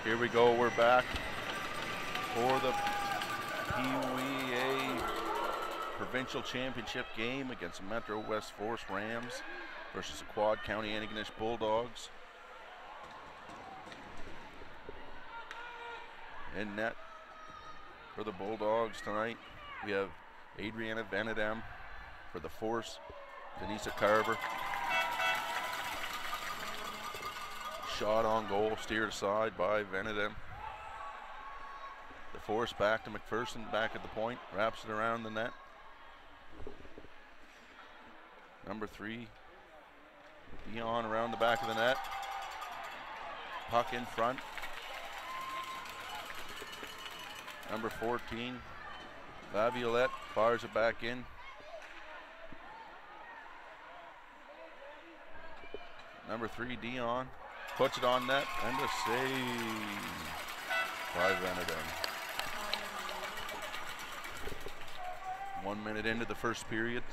Here we go, we're back for the Peewee Provincial Championship game against Metro West Force Rams versus the Quad County Antigonish Bulldogs. In net for the Bulldogs tonight, we have Adriana Vanadem. For the Force, Denisa Carver. Shot on goal, steered aside by Vanadem. The Force back to McPherson, back at the point, wraps it around the net. Number 3, Dion around the back of the net. Puck in front. Number 14, Laviolette fires it back in. Number 3, Dion, puts it on net, and a save by Vanadem. 1 minute into the first period,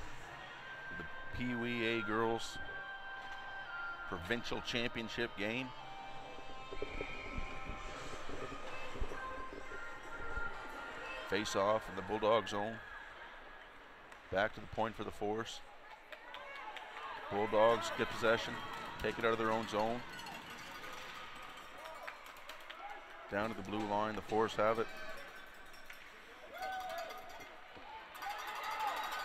the Peewee Girls Provincial Championship game. Face off in the Bulldog zone. Back to the point for the Force. Bulldogs get possession, take it out of their own zone. Down to the blue line, the Force have it.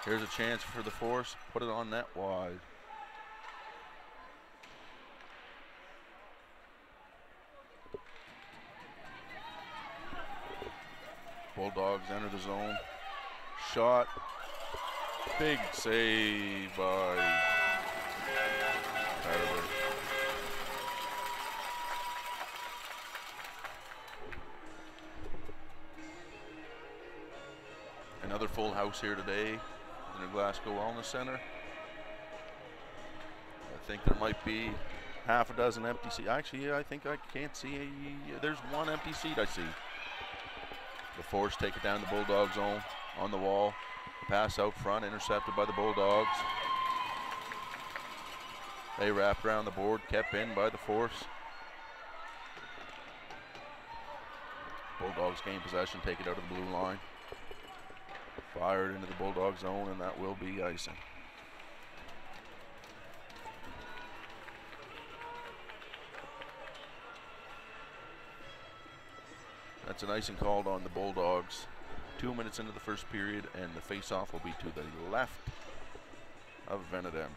Here's a chance for the Force, put it on net wide. Bulldogs enter the zone. Shot. Big save by Carver. Another full house here today in the Glasgow Wellness Center. I think there might be half a dozen empty seats. Actually, I think I can't see. There's one empty seat I see. The Force take it down the Bulldog zone on the wall. Pass out front, intercepted by the Bulldogs. They wrapped around the board, kept in by the Force. Bulldogs gain possession, take it out of the blue line. Fired into the Bulldog zone, and that will be icing. That's an icing called on the Bulldogs. 2 minutes into the first period, and the face-off will be to the left of Vanadem.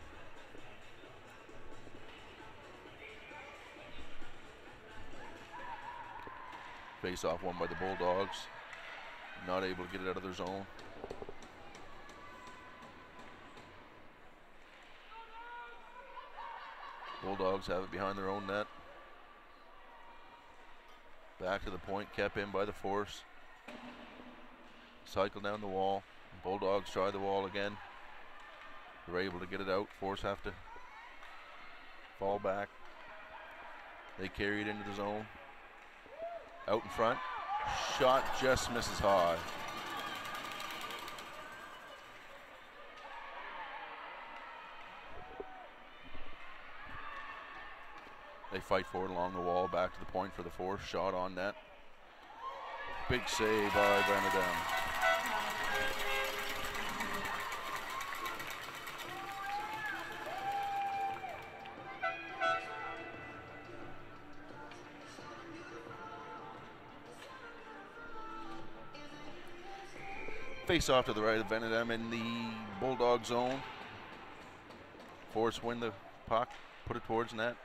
Face-off won by the Bulldogs. Not able to get it out of their zone. Bulldogs have it behind their own net. Back to the point, kept in by the Force. Cycle down the wall. Bulldogs try the wall again. They're able to get it out. Force have to fall back. They carry it into the zone. Out in front. Shot just misses high. They fight for it along the wall, back to the point for the Force. Shot on net. Big save by Vanadem. Face off to the right of Vanadem in the Bulldog zone. Force win the puck, put it towards net.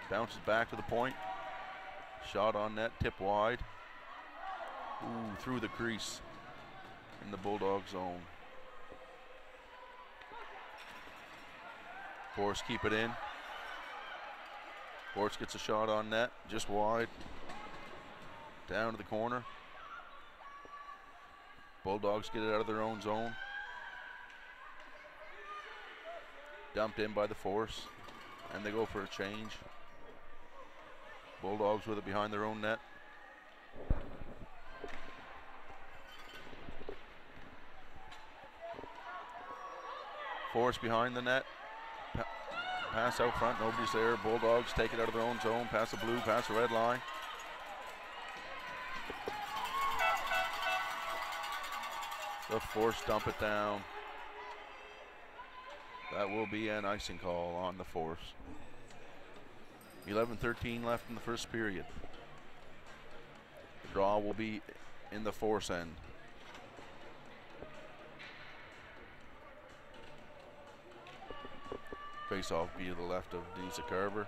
Bounces back to the point. Shot on net, tip wide. Ooh, through the crease in the Bulldog zone. Force keep it in. Force gets a shot on net, just wide. Down to the corner. Bulldogs get it out of their own zone. Dumped in by the Force, and they go for a change. Bulldogs with it behind their own net. Force behind the net. Pass out front, nobody's there. Bulldogs take it out of their own zone. Pass the blue, pass the red line. The Force dump it down. That will be an icing call on the Force. 11:13 left in the first period. The draw will be in the Force end. Face-off be to the left of Disa Carver.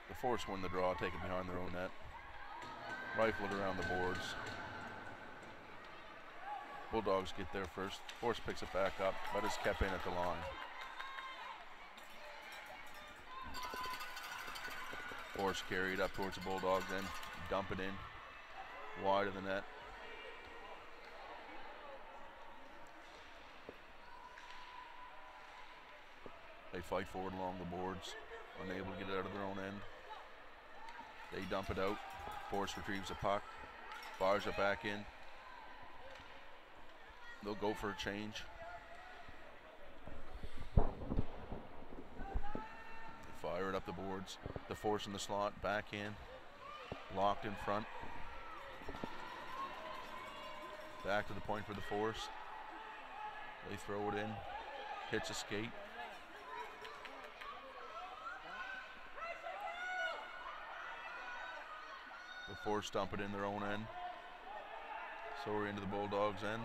The Force win the draw, take it behind their own net. Rifle it around the boards. Bulldogs get there first. Force picks it back up, but is kept in at the line. Force carried up towards the Bulldogs, then dump it in wide of the net. They fight forward along the boards, unable to get it out of their own end. They dump it out. Force retrieves the puck, fires it back in. They'll go for a change. Fire it up the boards. The Force in the slot, back in. Locked in front. Back to the point for the Force. They throw it in. Hits a skate. The Force dump it in their own end. So we're into the Bulldogs' end.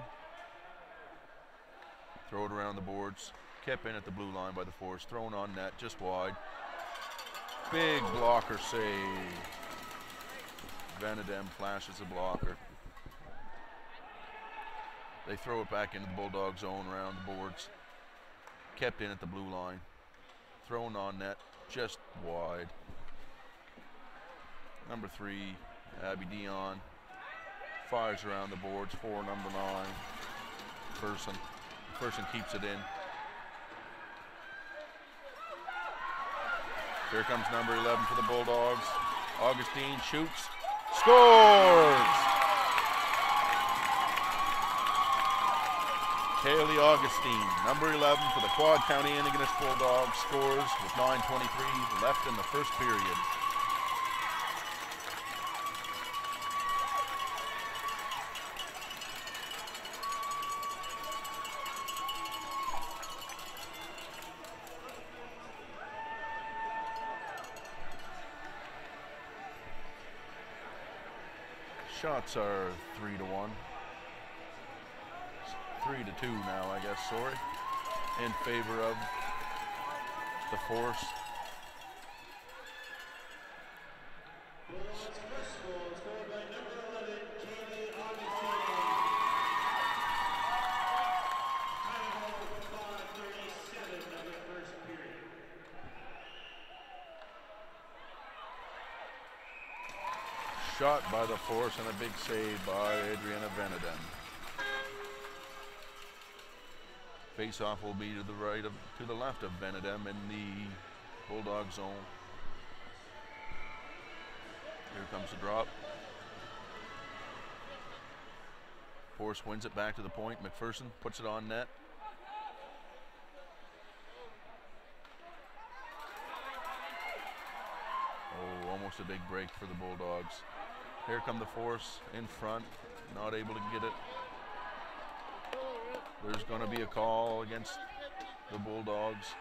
Throw it around the boards. Kept in at the blue line by the Force. Thrown on net, just wide. Big blocker save. Vanadem flashes a blocker. They throw it back into the Bulldog zone around the boards. Kept in at the blue line. Thrown on net, just wide. Number 3, Abby Dion, fires around the boards for number 9, Person keeps it in. Here comes number 11 for the Bulldogs. Augustine shoots, scores! Kaylee Augustine, number 11 for the Quad County Antigonish Bulldogs, scores with 9:23 left in the first period. Shots are 3-1. 3-2 now, I guess, sorry. In favor of the Force. Bulldogs first goal scored by number 11, Kaylee Augustine. Time 5:37 of the first period. Shot by the Force and a big save by Adriana Vanadem. Face-off will be to the left of Vanadem in the Bulldog zone. Here comes the drop. Force wins it back to the point. McPherson puts it on net. Oh, almost a big break for the Bulldogs. Here come the Force in front, not able to get it. There's going to be a call against the Bulldogs.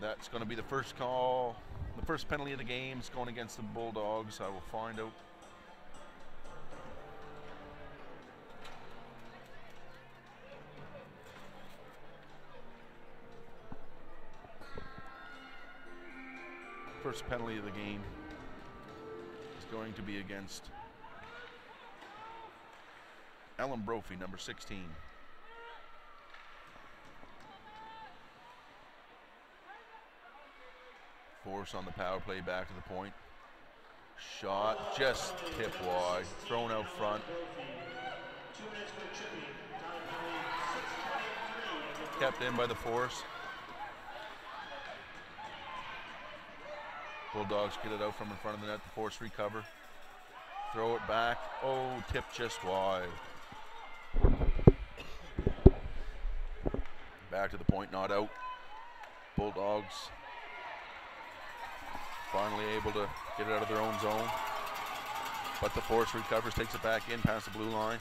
that's going to be the first call, the first penalty of the game. It's going against the Bulldogs. I will find out. First penalty of the game is going to be against Ellen Brophy, number 16. Force on the power play, back to the point. Shot just tip wide, thrown out front. Kept in by the Force. Bulldogs get it out from in front of the net. The Force recover. Throw it back. Oh, tip just wide. Back to the point, not out. Bulldogs finally able to get it out of their own zone. But the Force recovers, takes it back in past the blue line.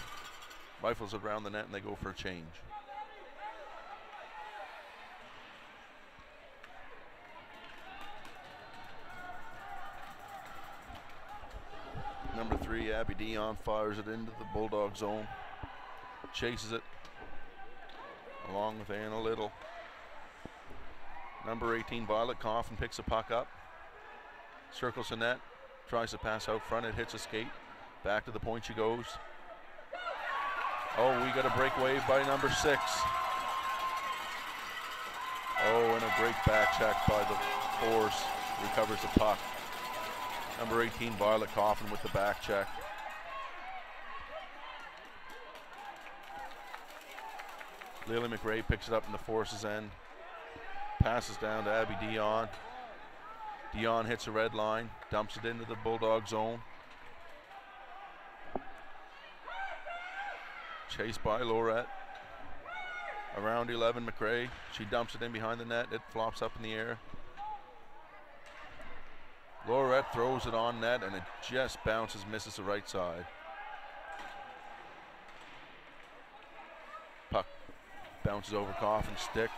Rifles it around the net and they go for a change. Number 3, Abby Dion fires it into the Bulldog zone. Chases it along with Anna Little. Number 18, Violet Coffin picks the puck up. Circles the net. Tries to pass out front. It hits a skate. Back to the point she goes. Oh, we got a break wave by number 6. Oh, and a great back check by the Force. Recovers the puck. Number 18, Violet Coffin with the back check. Lily McRae picks it up in the Force's end. Passes down to Abby Dion. Dion hits a red line, dumps it into the Bulldog zone. Chased by Lorette. Around 11, McRae. She dumps it in behind the net. It flops up in the air. Lorette throws it on net and it just bounces, misses the right side. Puck bounces over Coffin's stick.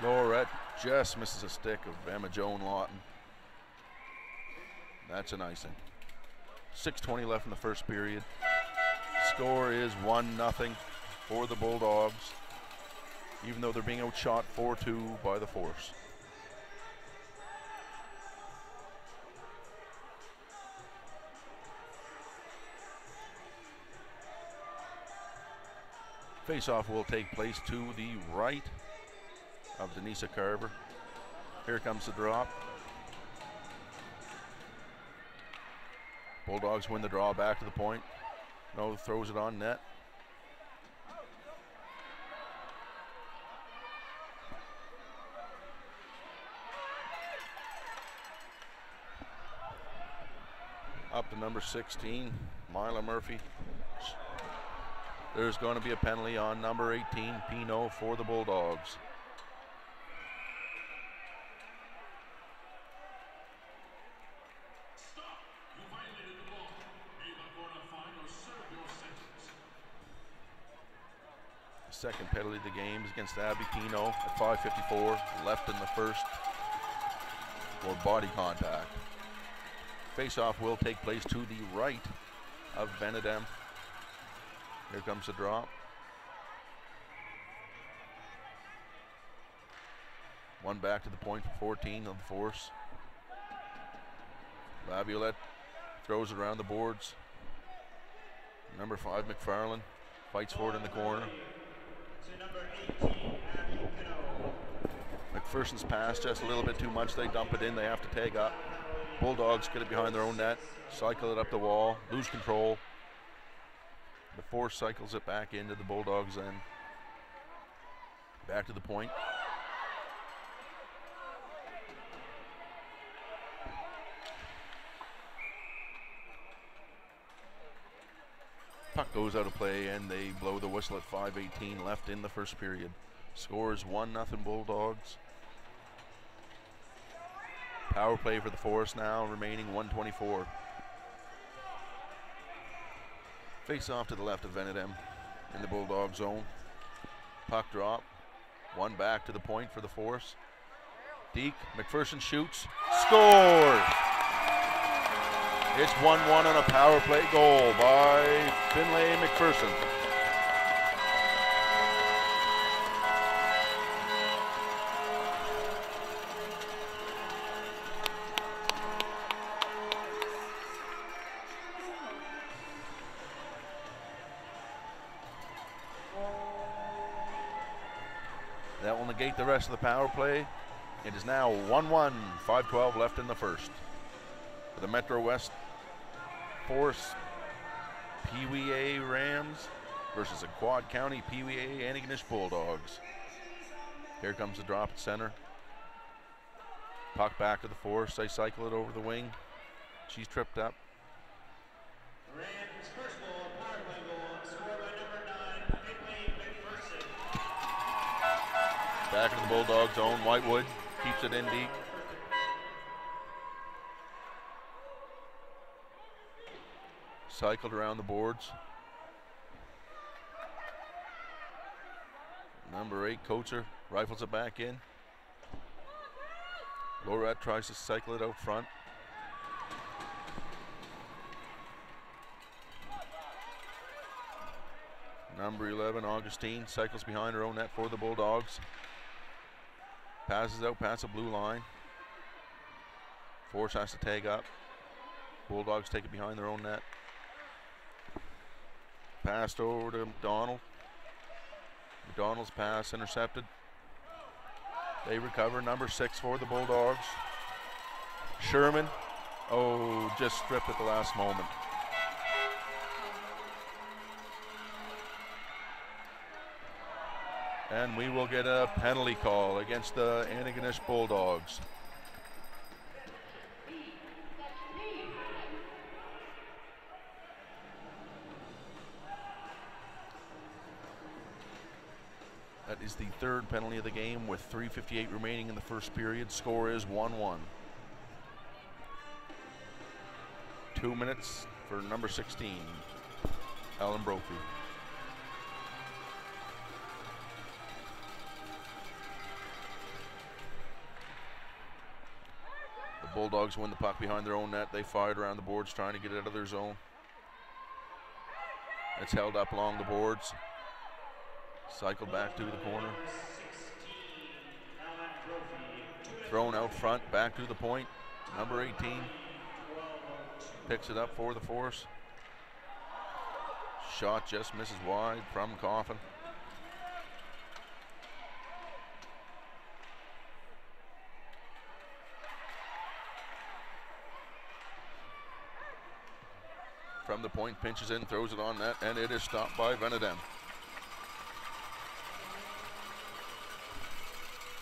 Lorette just misses a stick of Emma Joan Lawton. That's an icing. 6:20 left in the first period. Score is 1-0 for the Bulldogs, even though they're being outshot 4-2 by the Force. Face-off will take place to the right of Denisa Carver. Here comes the drop. Bulldogs win the draw, back to the point. No, throws it on net. Up to number 16, Mila Murphy. There's going to be a penalty on number 18, Pino, for the Bulldogs. Second penalty of the game is against Abby Pino at 5:54 left in the first for body contact. Face-off will take place to the right of Benedem. Here comes the drop. One back to the point for 14 of the Force. Laviolette throws it around the boards. Number 5, McFarland, fights for it in the corner. McPherson's pass just a little bit too much. They dump it in. They have to tag up. Bulldogs get it behind their own net, cycle it up the wall, lose control. The Force cycles it back into the Bulldogs end. Back to the point. Puck goes out of play and they blow the whistle at 5:18 left in the first period. Score is 1-0 Bulldogs. Power play for the Force now, remaining 1:24. Face off to the left of Benedem in the Bulldog zone. Puck drop. One back to the point for the Force. Deke, McPherson shoots, scores! It's 1-1 on a power play goal by Finlay McPherson. That will negate the rest of the power play. It is now 1-1, 5:12 left in the first. For the Metro West Force, Peewee A Rams versus the Quad County Peewee A Antigonish Bulldogs. Here comes the drop at center. Puck back to the Force. They cycle it over the wing. She's tripped up. Rams first goal, power play goal, scored by number 9, Finlay McPherson. Back in the Bulldog zone. Whitewood keeps it in deep. Cycled around the boards. Number 8, Coacher, rifles it back in. Lorette tries to cycle it out front. Number 11, Augustine, cycles behind her own net for the Bulldogs. Passes out past the blue line. Force has to tag up. Bulldogs take it behind their own net. Passed over to McDonald. McDonald's pass intercepted. They recover. Number 6 for the Bulldogs. Sherman. Oh, just stripped at the last moment. And we will get a penalty call against the Antigonish Bulldogs. That is the third penalty of the game with 3:58 remaining in the first period. Score is 1-1. 2 minutes for number 16, Alan Brophy. The Bulldogs win the puck behind their own net. They fired around the boards trying to get it out of their zone. It's held up along the boards. Cycled back to the corner. Thrown out front, back to the point. Number 18 picks it up for the Force. Shot just misses wide from Coffin. From the point, pinches in, throws it on net, and it is stopped by Venedem.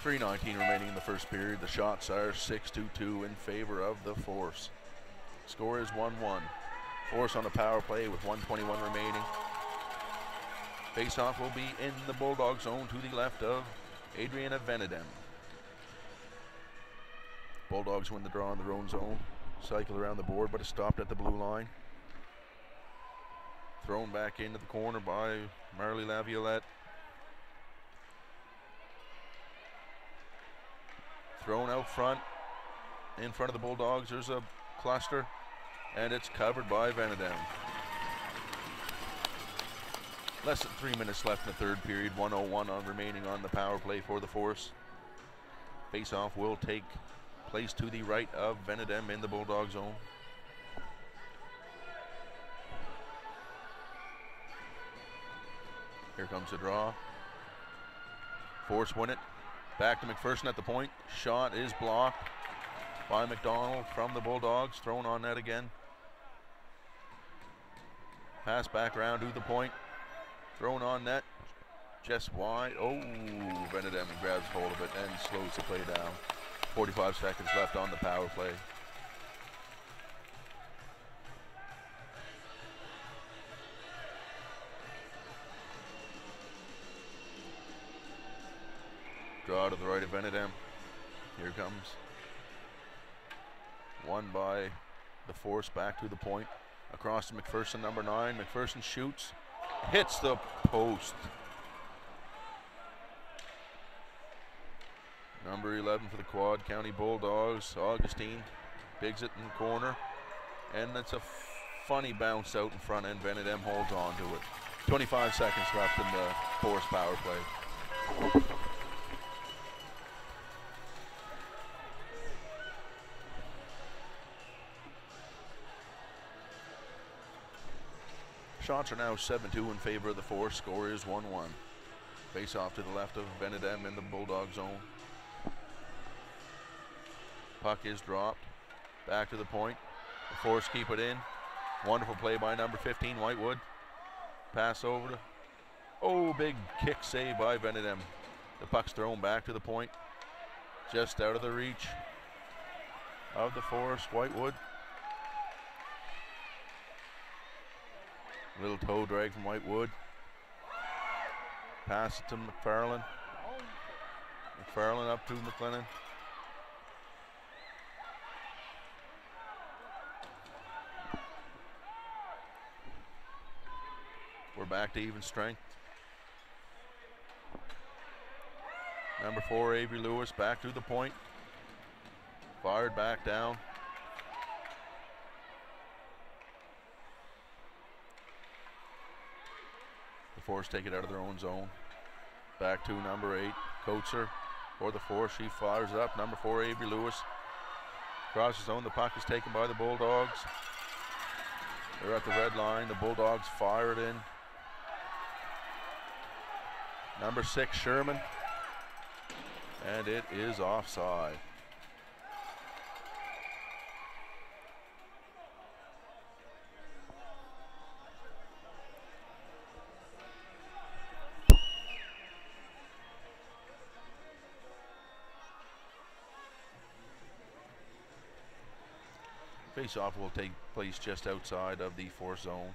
3:19 remaining in the first period. The shots are 6-2 in favor of the Force. Score is 1-1. Force on a power play with 1:21 remaining. Face-off will be in the Bulldog zone to the left of Adriana Venedem. Bulldogs win the draw in their own zone. Cycle around the board, but it's stopped at the blue line. Thrown back into the corner by Marley Laviolette. Thrown out front. In front of the Bulldogs, there's a cluster, and it's covered by Venedem. Less than 3 minutes left in the third period. 1:01 remaining on the power play for the Force. Face-off will take place to the right of Venedem in the Bulldog zone. Here comes the draw. Force win it. Back to McPherson at the point. Shot is blocked by McDonald from the Bulldogs. Thrown on net again. Pass back around to the point. Thrown on net. Just wide. Oh, Venedem grabs hold of it and slows the play down. 45 seconds left on the power play. Draw to the right of Venedem. Here comes. Won by the Force, back to the point. Across to McPherson, number 9. McPherson shoots. Hits the post. Number 11 for the Quad County Bulldogs, Augustine, bigs it in the corner, and it's a funny bounce out in front end. Benedem holds on to it. 25 seconds left in the Force power play. Shots are now 7-2 in favor of the Force. Score is 1-1. Face off to the left of Benedem in the Bulldog zone. Puck is dropped. Back to the point. The Force keep it in. Wonderful play by number 15, Whitewood. Pass over to... Oh, big kick save by Benedem. The puck's thrown back to the point. Just out of the reach of the Force, Whitewood. Little toe drag from Whitewood. Pass it to McFarlane. McFarlane up to McLennan. We're back to even strength. Number 4, Avery Lewis, back to the point. Fired back down. The Force take it out of their own zone. Back to number 8, Coates for the Force. She fires it up. Number 4, Avery Lewis. Across the zone, the puck is taken by the Bulldogs. They're at the red line. The Bulldogs fire it in. Number 6, Sherman. And it is offside. Face-off will take place just outside of the Force zone.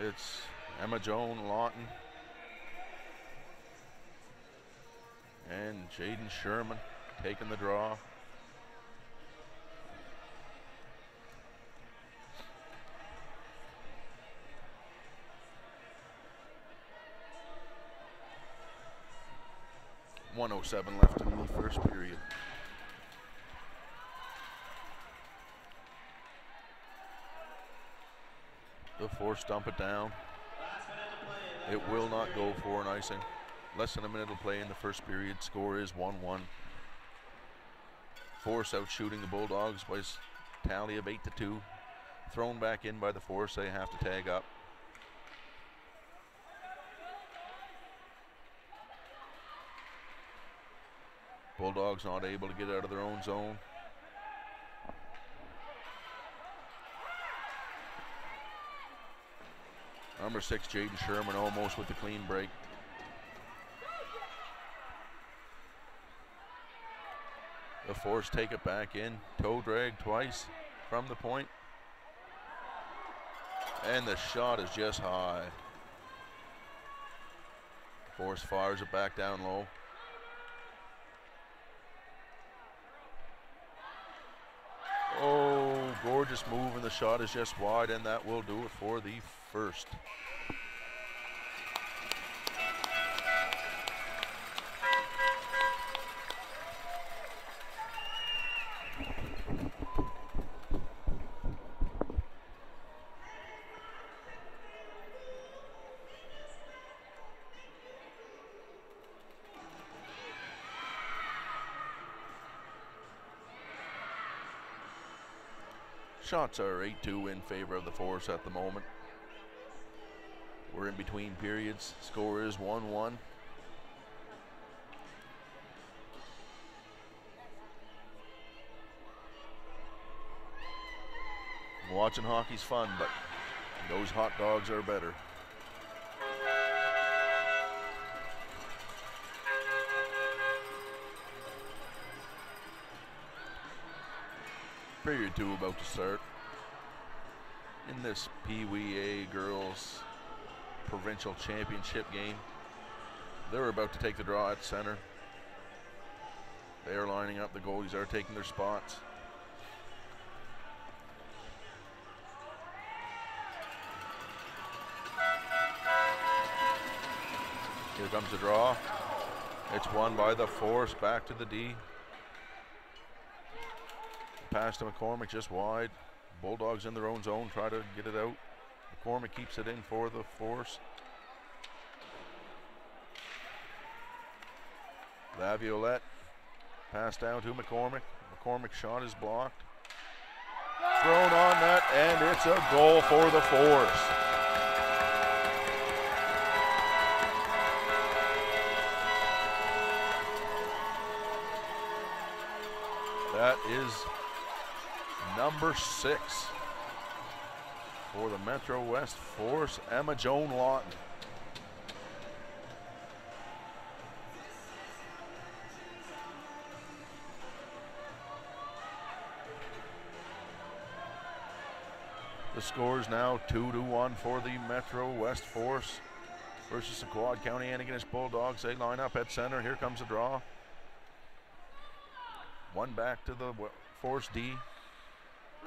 It's Emma Joan Lawton and Jaden Sherman taking the draw. .107 left in the first period. The Force dump it down. It will not go for an icing. Less than a minute to play in the first period. Score is 1-1. Force out shooting the Bulldogs by a tally of 8-2. Thrown back in by the Force. They have to tag up. Bulldogs not able to get out of their own zone. Number 6, Jaden Sherman, almost with the clean break. The Force take it back in. Toe drag twice from the point. And the shot is just high. Force fires it back down low. Oh, gorgeous move, and the shot is just wide, and that will do it for the first. Shots are 8-2 in favor of the Force at the moment. We're in between periods. Score is 1-1. Watching hockey's fun, but those hot dogs are better. Period 2 about to start. In this Peewee A girls provincial championship game, they're about to take the draw at center. They are lining up. The goalies are taking their spots. Here comes the draw. It's won by the Force, back to the D. Pass to McCormick, just wide. Bulldogs in their own zone, try to get it out. McCormick keeps it in for the Force. Laviolette, pass down to McCormick. McCormick's shot is blocked. Thrown on net, and it's a goal for the Force. That is number 6 for the Metro West Force, Emma Joan Lawton. The score is now 2-1 for the Metro West Force versus the Quad County Antigonish Bulldogs. They line up at center. Here comes the draw. One back to the Force D.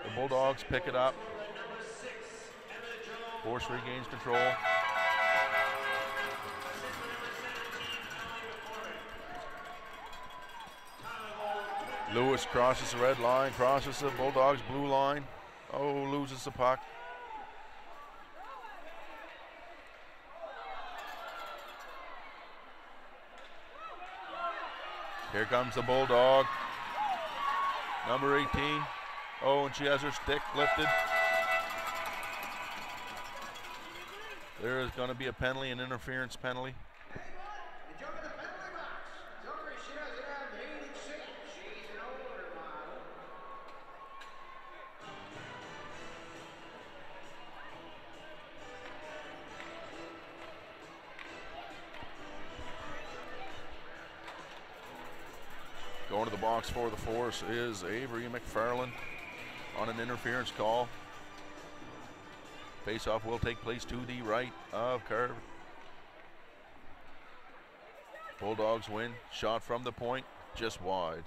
The Bulldogs pick it up. Force regains control. Lewis crosses the red line, crosses the Bulldogs blue line. Oh, loses the puck. Here comes the Bulldog. Number 18. Oh, and she has her stick lifted. There is going to be a penalty, an interference penalty. Going to the box for the Force is Avery McFarland on an interference call. Face-off will take place to the right of Carver. Bulldogs win. Shot from the point, just wide.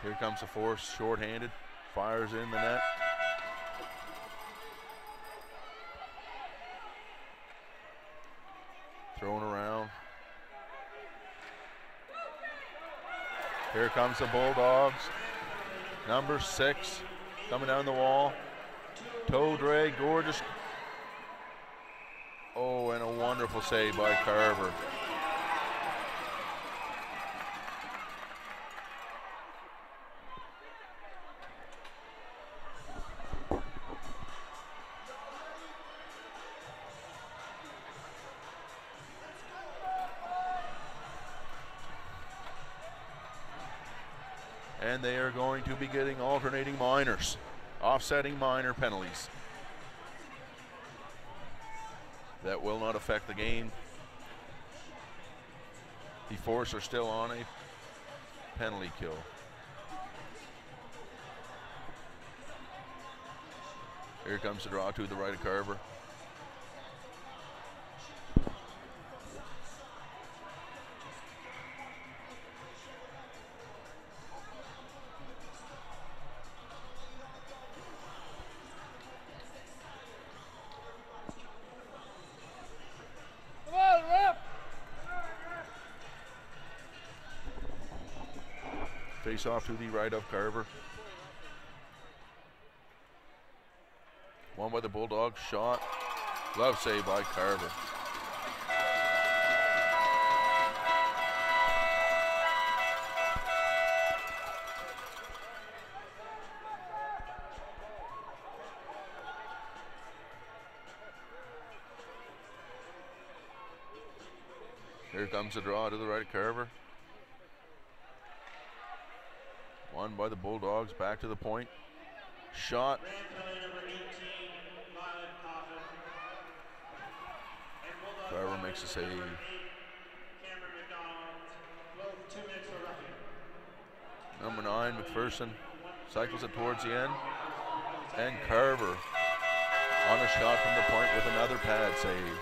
Here comes the Force, short-handed, fires in the net. Thrown around. Here comes the Bulldogs. Number 6 coming down the wall. Toe drag, gorgeous. Oh, and a wonderful save by Carver. And they are going to be getting alternating minors, offsetting minor penalties. That will not affect the game. The Force are still on a penalty kill. Here comes the draw to the right of Carver. Face off to the right of Carver. One by the Bulldogs, shot. Glove save by Carver. Here comes the draw to the right of Carver. One by the Bulldogs, back to the point. Shot. Carver makes a save. Number 9, McPherson, cycles it towards the end. And Carver on a shot from the point with another pad save.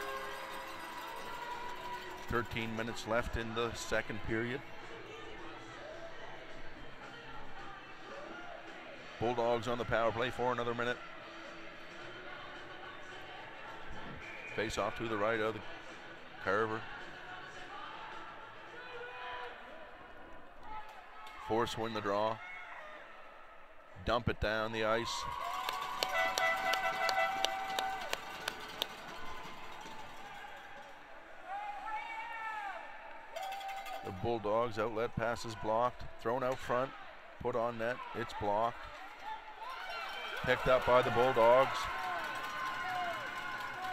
13 minutes left in the second period. Bulldogs on the power play for another minute. Face off to the right of the Carver. Force win the draw. Dump it down the ice. The Bulldogs outlet pass is blocked. Thrown out front. Put on net. It's blocked. Picked up by the Bulldogs.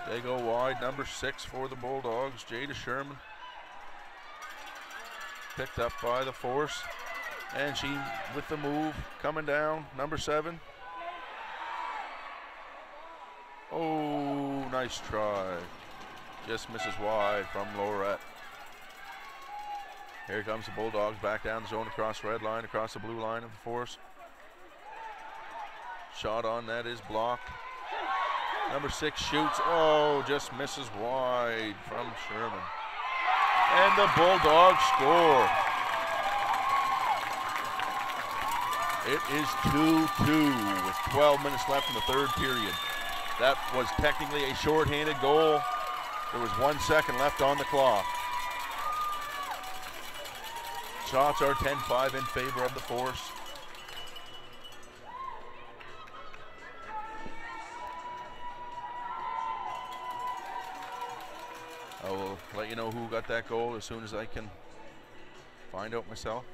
They go wide. Number 6 for the Bulldogs, Jada Sherman. Picked up by the Force. And she, with the move, coming down. Number 7. Oh, nice try. Just misses wide from Lorette. Here comes the Bulldogs back down the zone across the red line, across the blue line of the Force. Shot on net is blocked. Number 6 shoots. Oh, just misses wide from Sherman. And the Bulldogs score. It is 2-2 with 12 minutes left in the third period. That was technically a shorthanded goal. There was 1 second left on the clock. Shots are 10-5 in favor of the Force. I will let you know who got that goal as soon as I can find out myself.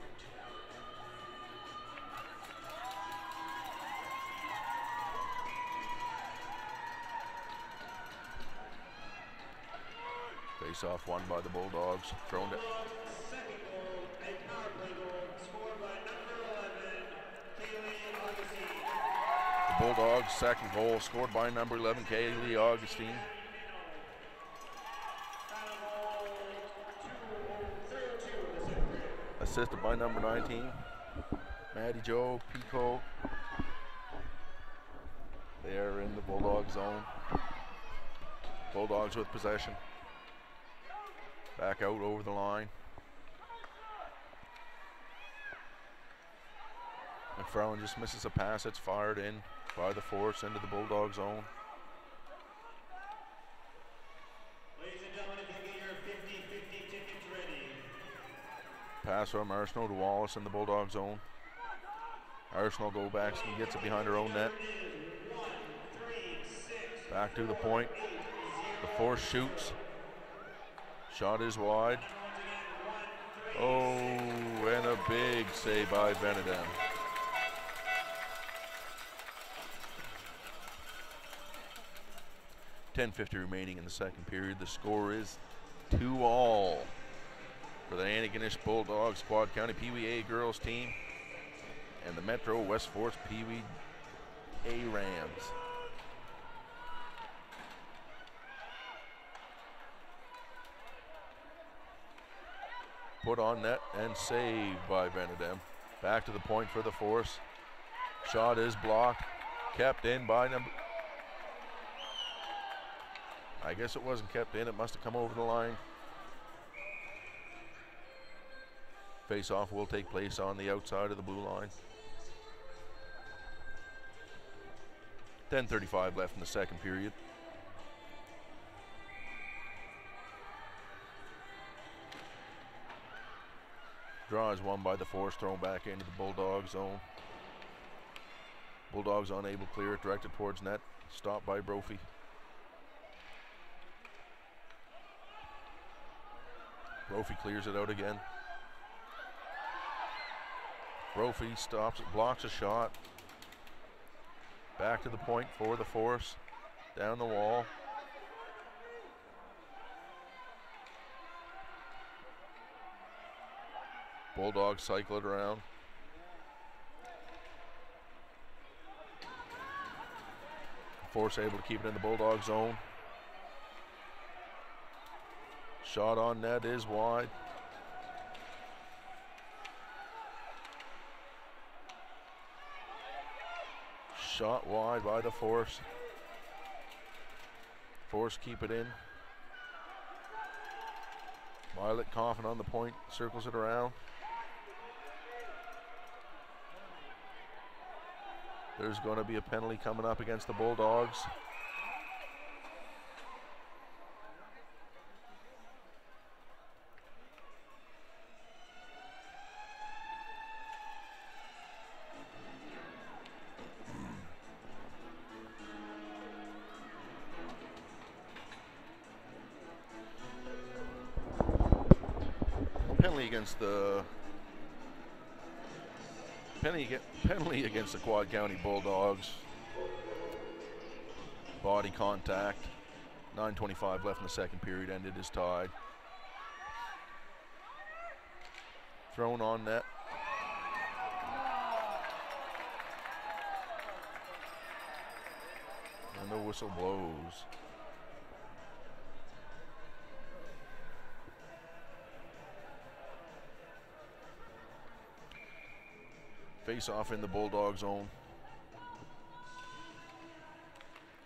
Face off won by the Bulldogs. Thrown it. Second goal, a power play goal, scored by number 11, Peewee. The Bulldogs' second goal scored by number 11, Kaylee Augustine. Assisted by number 19, Maddie Jo Pico. They are in the Bulldog zone. Bulldogs with possession. Back out over the line. McFarland just misses a pass. It's fired in by the Force into the Bulldog zone. Ladies and gentlemen, if you get your 50-50 tickets ready. Pass from Arsenal to Wallace in the Bulldog zone. Arsenal go back and gets it behind her own net. Back to the point. The Force shoots. Shot is wide. Oh, and a big save by Benedem. .10:50 remaining in the second period. The score is 2-2 for the Antigonish Bulldogs Quad County Peewee A girls team and the Metro West Force Peewee A Rams. Put on net and saved by Benedem. Back to the point for the Force. Shot is blocked. Kept in by number... I guess it wasn't kept in. It must have come over the line. Face-off will take place on the outside of the blue line. 10:35 left in the second period. Draw is won by the Force, thrown back into the Bulldog zone. Bulldogs unable to clear it, directed towards net. Stopped by Brophy. Brophy clears it out again. Brophy stops it, blocks a shot. Back to the point for the Force. Down the wall. Bulldogs cycle it around. Force able to keep it in the Bulldog zone. Shot on net is wide. Shot wide by the Force. Force keep it in. Violet Coffin on the point, circles it around. There's going to be a penalty coming up against the Bulldogs. penalty against the penalty against the Quad County Bulldogs. Body contact. 9:25 left in the second period, and it is tied. Thrown on net. And the whistle blows. Face off in the Bulldog zone.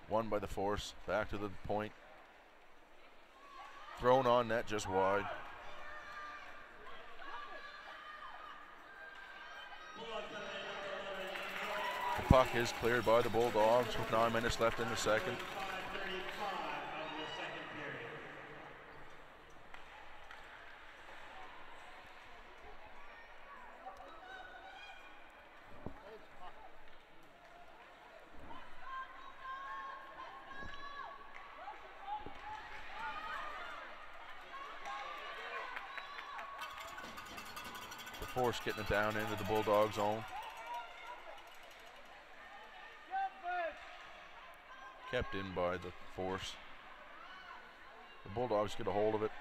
Won by the Force. Back to the point. Thrown on net just wide. The puck is cleared by the Bulldogs with 9 minutes left in the second. The Force getting it down into the Bulldog zone. Kept in by the Force. The Bulldogs get a hold of it.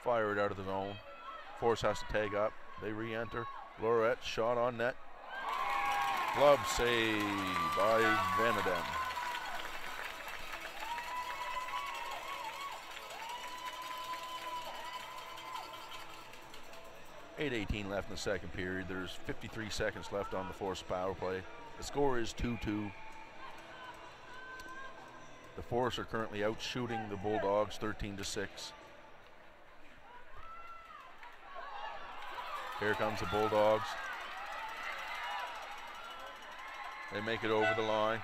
Fire it out of the zone. Force has to tag up. They re-enter. Lorette shot on net. Glove save by Vanadem. .8:18 left in the second period. There's 53 seconds left on the Force power play. The score is 2-2. The Force are currently out shooting the Bulldogs 13-6. Here comes the Bulldogs. They make it over the line.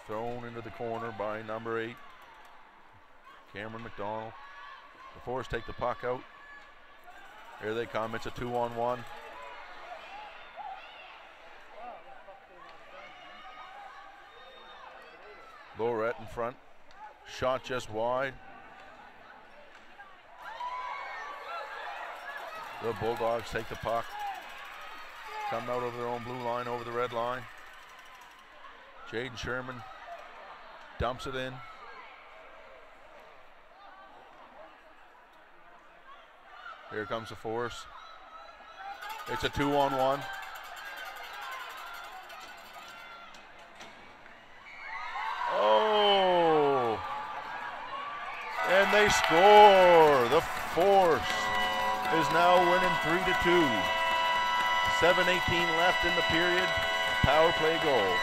Thrown into the corner by number 8, Cameron McDonald. The Force take the puck out. Here they come. It's a 2-on-1. Lorette in front. Shot just wide. The Bulldogs take the puck. Come out over their own blue line, over the red line. Jaden Sherman dumps it in. Here comes the Force. It's a 2-on-1. Oh! And they score. The Force is now winning 3-2. 7:18 left in the period. Power play goal.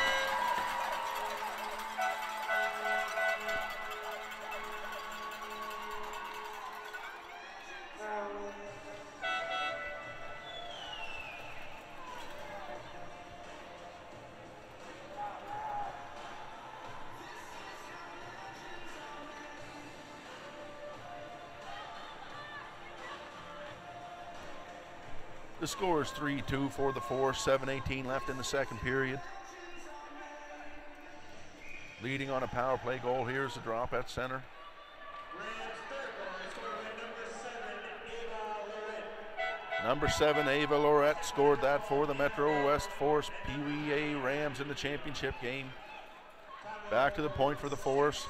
The score is 3-2 for the Force. 7:18 left in the second period. Leading on a power play goal. Here's the drop at center. Number 7, Ava Lorette scored that for the Metro West Force Peewee Rams in the championship game. Back to the point for the Force.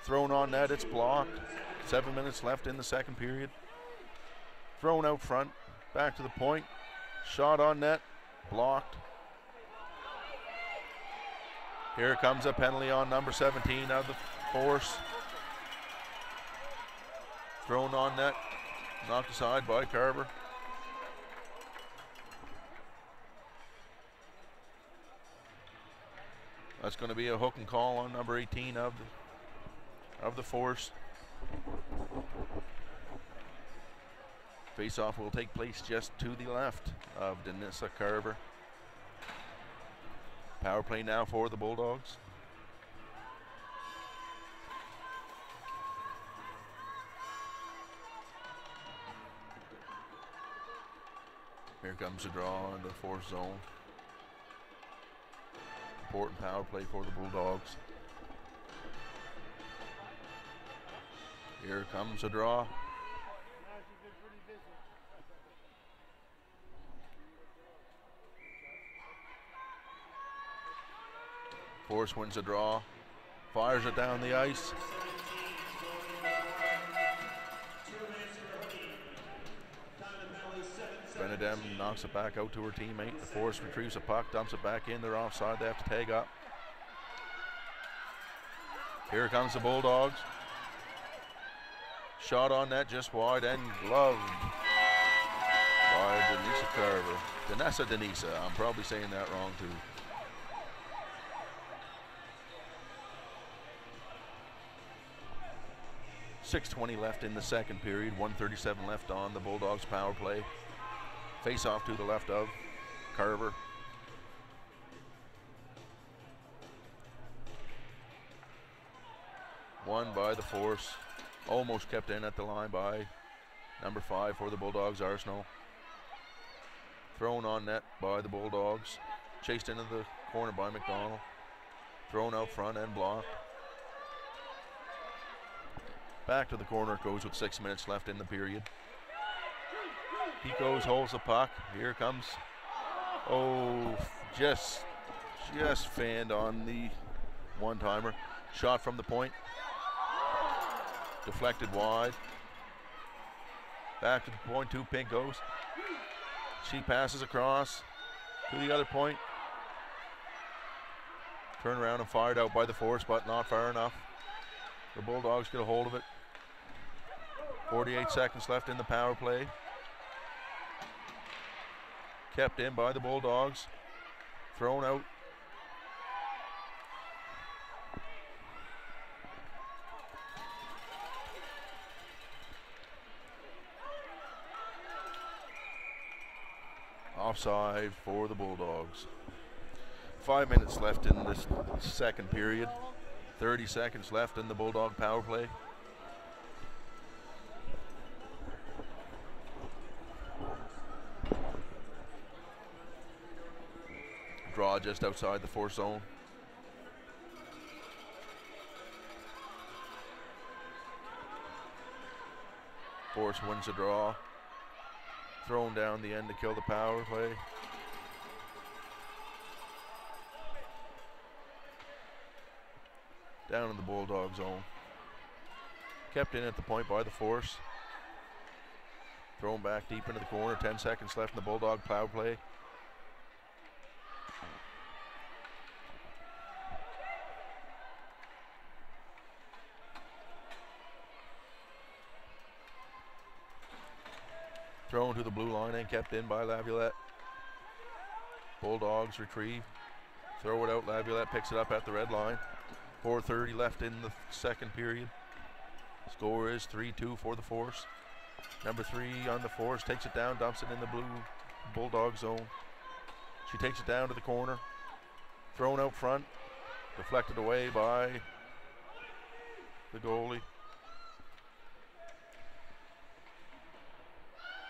Thrown on net, it's blocked. 7 minutes left in the second period. Thrown out front. Back to the point. Shot on net. Blocked. Here comes a penalty on number 17 of the Force. Thrown on net. Knocked aside by Carver. That's going to be a hook and call on number 18 of the Force. Face-off will take place just to the left of Denissa Carver. Power play now for the Bulldogs. Here comes the draw in the Force zone. Important power play for the Bulldogs. Here comes a draw. Force wins the draw. Fires it down the ice. Benedem knocks it back out to her teammate. The Force retrieves the puck, dumps it back in. They're offside. They have to tag up. Here comes the Bulldogs. Shot on net just wide and gloved by Denisa Carver. Denisa. I'm probably saying that wrong too. .6:20 left in the second period. 1:37 left on the Bulldogs power play. Face off to the left of Carver. Won by the Force. Almost kept in at the line by number 5 for the Bulldogs, Arsenal. Thrown on net by the Bulldogs. Chased into the corner by McDonald. Thrown out front and blocked. Back to the corner it goes with 6 minutes left in the period. Picos holds the puck. Here comes. Oh, just fanned on the one-timer. Shot from the point. Deflected wide. Back to the point, 2 Pinkos. She passes across to the other point. Turn around and fired out by the Force, but not far enough. The Bulldogs get a hold of it. 48 seconds left in the power play. Kept in by the Bulldogs. Thrown out. Offside for the Bulldogs. 5 minutes left in this second period. 30 seconds left in the Bulldog power play. Draw just outside the Force zone. Force wins the draw. Thrown down the end to kill the power play. Down in the Bulldog zone. Kept in at the point by the Force. Thrown back deep into the corner. 10 seconds left in the Bulldog power play. Thrown to the blue line and kept in by Laviolette. Bulldogs retrieve. Throw it out. Laviolette picks it up at the red line. 4:30 left in the second period. Score is 3-2 for the Force. Number 3 on the Force takes it down, dumps it in the blue Bulldog zone. She takes it down to the corner. Thrown out front. Deflected away by the goalie.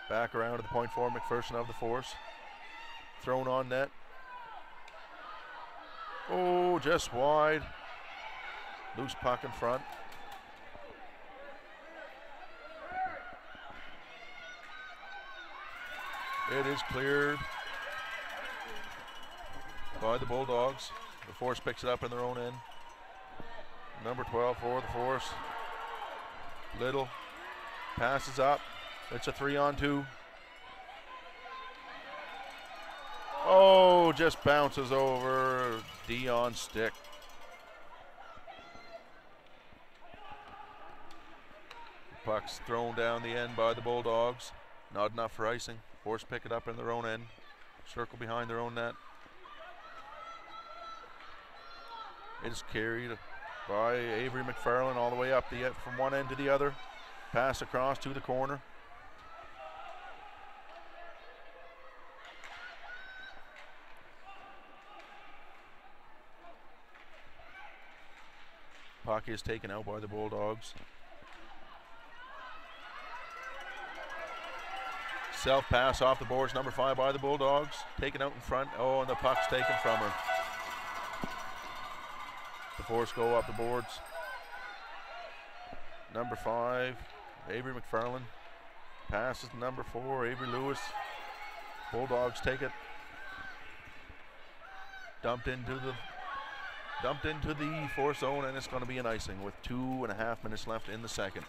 Back around to the point for McPherson of the Force. Thrown on net. Oh, just wide. Loose puck in front. It is cleared by the Bulldogs. The Force picks it up in their own end. Number 12 for the Force. Little passes up. It's a 3-on-2. Oh, just bounces over Dion's stick. Puck's thrown down the end by the Bulldogs. Not enough for icing. Force pick it up in their own end. Circle behind their own net. It's carried by Avery McFarland all the way up from one end to the other. Pass across to the corner. Puck is taken out by the Bulldogs. Self pass off the boards, number 5 by the Bulldogs. Taken out in front. Oh, and the puck's taken from her. The Force go up the boards. Number 5, Avery McFarland. Passes to number 4, Avery Lewis. Bulldogs take it. Dumped into the Dumped into the force zone, and it's going to be an icing with 2.5 minutes left in the second.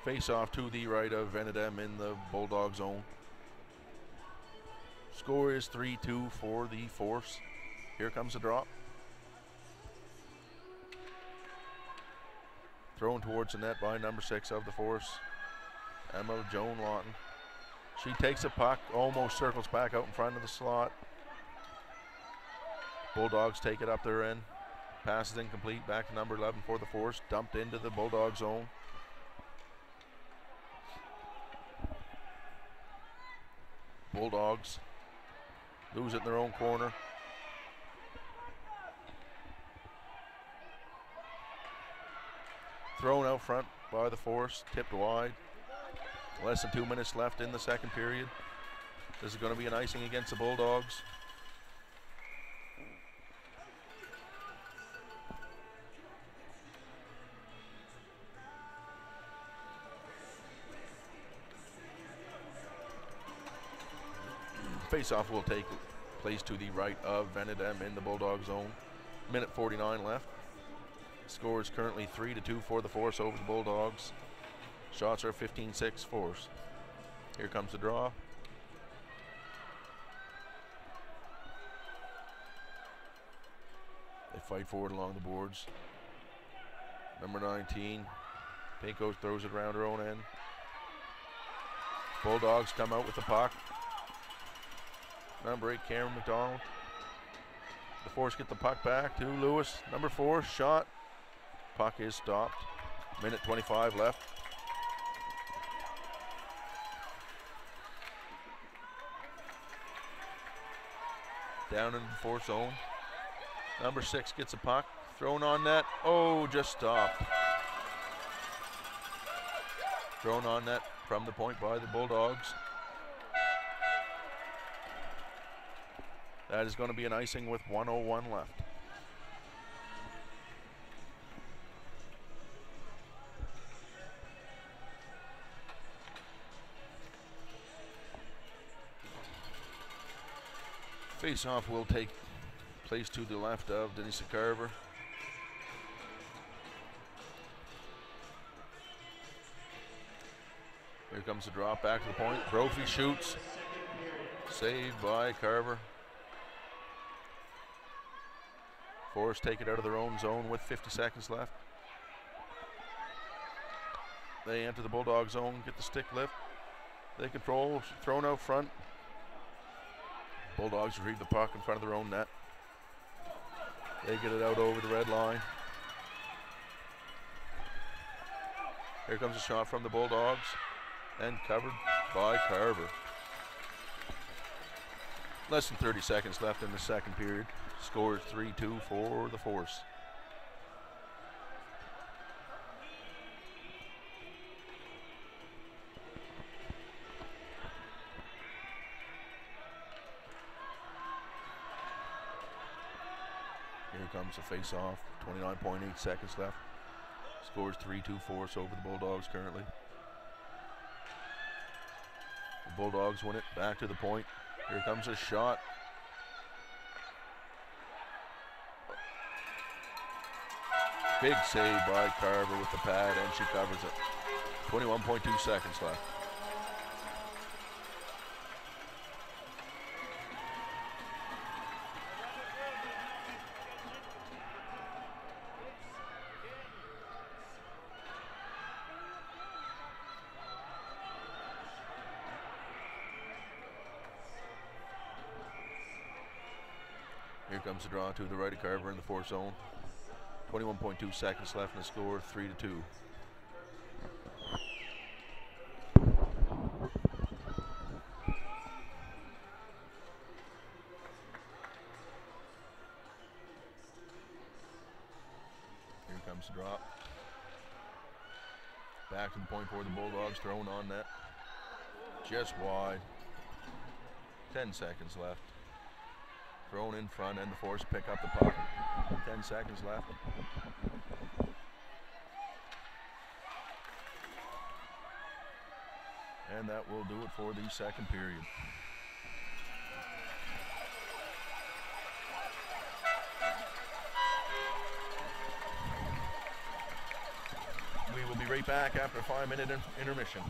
Face off to the right of Venedem in the Bulldog zone. Score is 3-2 for the Force. Here comes the drop. Thrown towards the net by number 6 of the Force, Emma Joan Lawton. She takes a puck, almost circles back out in front of the slot. Bulldogs take it up their end. Pass is incomplete, back to number 11 for the Force. Dumped into the Bulldog zone. Bulldogs lose it in their own corner. Thrown out front by the Force, tipped wide. Less than 2 minutes left in the second period. This is going to be an icing against the Bulldogs. Face-off will take place to the right of Venedem in the Bulldog zone. Minute 49 left. Score is currently 3-2 for the Force over the Bulldogs. Shots are 15-6 Force. Here comes the draw. They fight forward along the boards. Number 19, Pinko throws it around her own end. Bulldogs come out with the puck. Number 8, Cameron McDonald. The Force get the puck back to Lewis. Number 4, shot. Puck is stopped. Minute 25 left. Down in the Force zone. Number 6 gets a puck. Thrown on net. Oh, just stopped. Thrown on net from the point by the Bulldogs. That is going to be an icing with 1:01 left. Face-off will take place to the left of Denise Carver. Here comes the drop back to the point. Brophy shoots. Saved by Carver. Force take it out of their own zone with 50 seconds left. They enter the Bulldog zone, get the stick lift. They control, thrown out front. Bulldogs retrieve the puck in front of their own net. They get it out over the red line. Here comes a shot from the Bulldogs and covered by Carver. Less than 30 seconds left in the second period. Score is 3-2 for the Force. Here comes the face-off. 29.8 seconds left. Score is 3-2 Force over the Bulldogs currently. The Bulldogs win it back to the point. Here comes a shot. Big save by Carver with the pad, and she covers it. 21.2 seconds left. Here comes the draw to the right of Carver in the Force zone. 21.2 seconds left in the score, 3-2. Here comes the drop. Back to the point for the Bulldogs, thrown on net. Just wide. 10 seconds left. thrown in front, and the Force pick up the puck. 10 seconds left. And that will do it for the second period. We will be right back after a 5-minute intermission.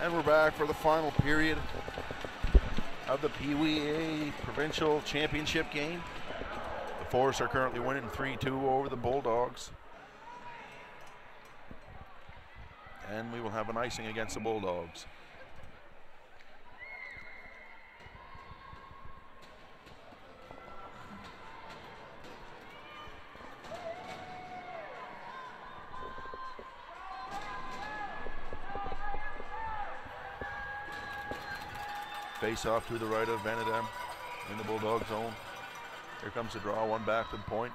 And we're back for the final period of the Peewee Provincial Championship game. The Force are currently winning 3-2 over the Bulldogs. And we will have an icing against the Bulldogs. Face off to the right of Vanadam in the Bulldog zone. Here comes the draw, one back to the point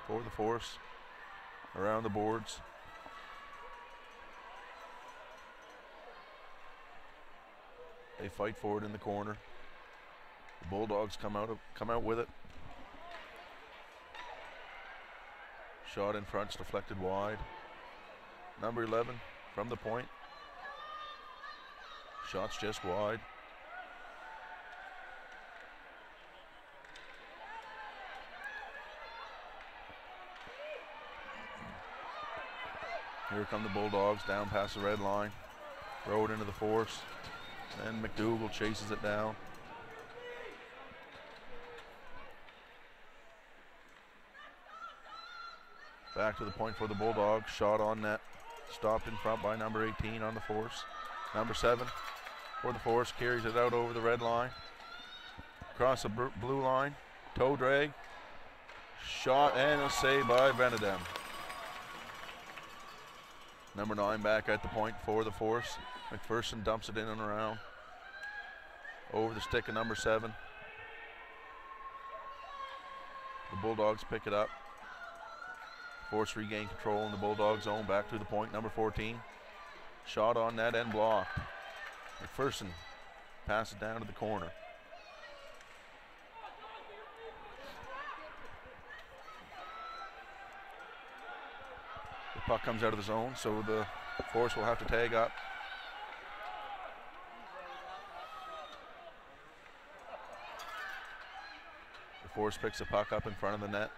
for the Force. Around the boards. They fight for it in the corner. The Bulldogs come out with it. Shot in front, deflected wide. Number 11 from the point. Shots just wide. Here come the Bulldogs down past the red line. Throw it into the Force. And McDougall chases it down. Back to the point for the Bulldogs. Shot on net. Stopped in front by number 18 on the Force. Number 7 for the Force carries it out over the red line. Across the blue line. Toe drag. Shot and a save by Vanadam. Number 9 back at the point for the Force. McPherson dumps it in and around. Over the stick of number 7. The Bulldogs pick it up. Force regain control in the Bulldog zone. Back to the point, number 14. Shot on net and blocked. McPherson passes down to the corner. The puck comes out of the zone, so the Force will have to tag up. The Force picks the puck up in front of the net.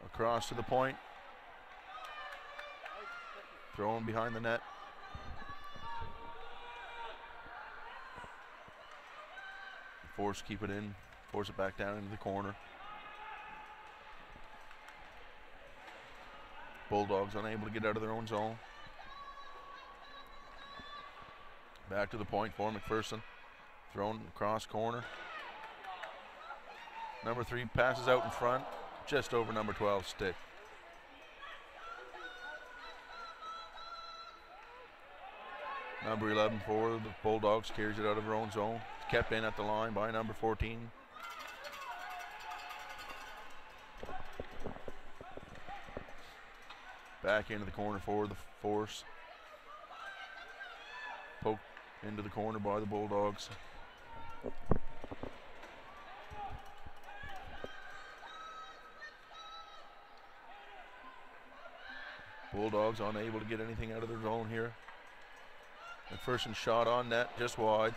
Across to the point. Thrown behind the net. The Force keep it in, force it back down into the corner. Bulldogs unable to get out of their own zone. Back to the point for McPherson. Thrown across corner. Number 3 passes out in front, just over number 12's stick. Number 11 for the Bulldogs carries it out of her own zone. Kept in at the line by number 14. Back into the corner for the Force. Poked into the corner by the Bulldogs. Bulldogs unable to get anything out of their zone here. McPherson shot on net, just wide.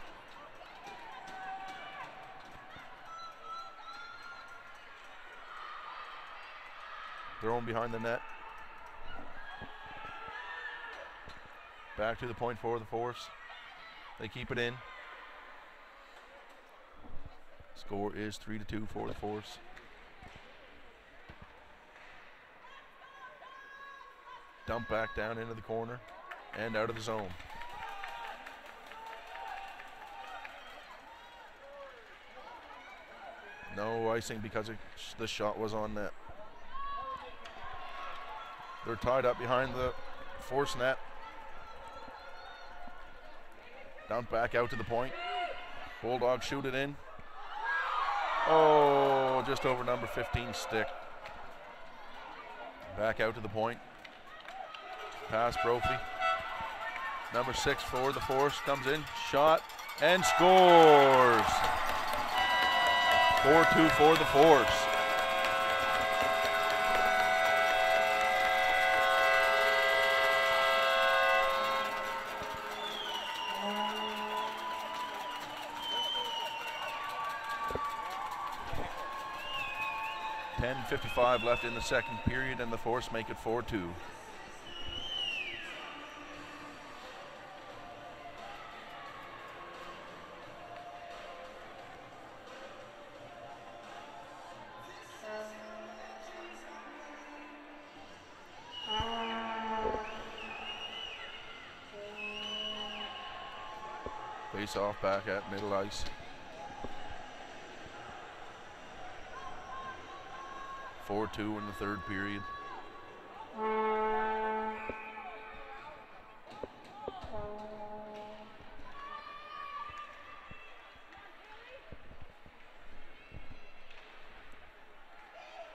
Thrown behind the net. Back to the point for the Force. They keep it in. Score is 3-2 for the Force. Dump back down into the corner and out of the zone. No icing because the shot was on net. They're tied up behind the Force net. Dump back out to the point. Bulldogs shoot it in. Oh, just over number 15's stick. Back out to the point. Pass Brophy. Number 6 for the Force comes in, shot, and scores. 4-2 for the Force. .55 left in the second period, and the Force make it 4-2. Face off back at middle ice. 4-2 in the third period.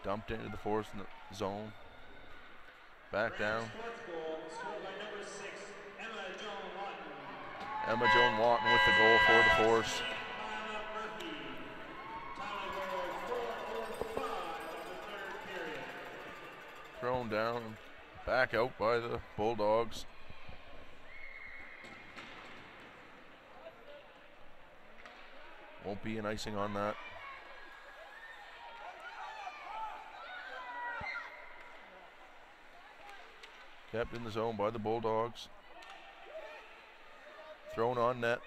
Dumped into the fourth zone. Back down. Emma Joan Watton with the goal for the Force. Thrown down, back out by the Bulldogs. Won't be an icing on that. Kept in the zone by the Bulldogs. Thrown on net.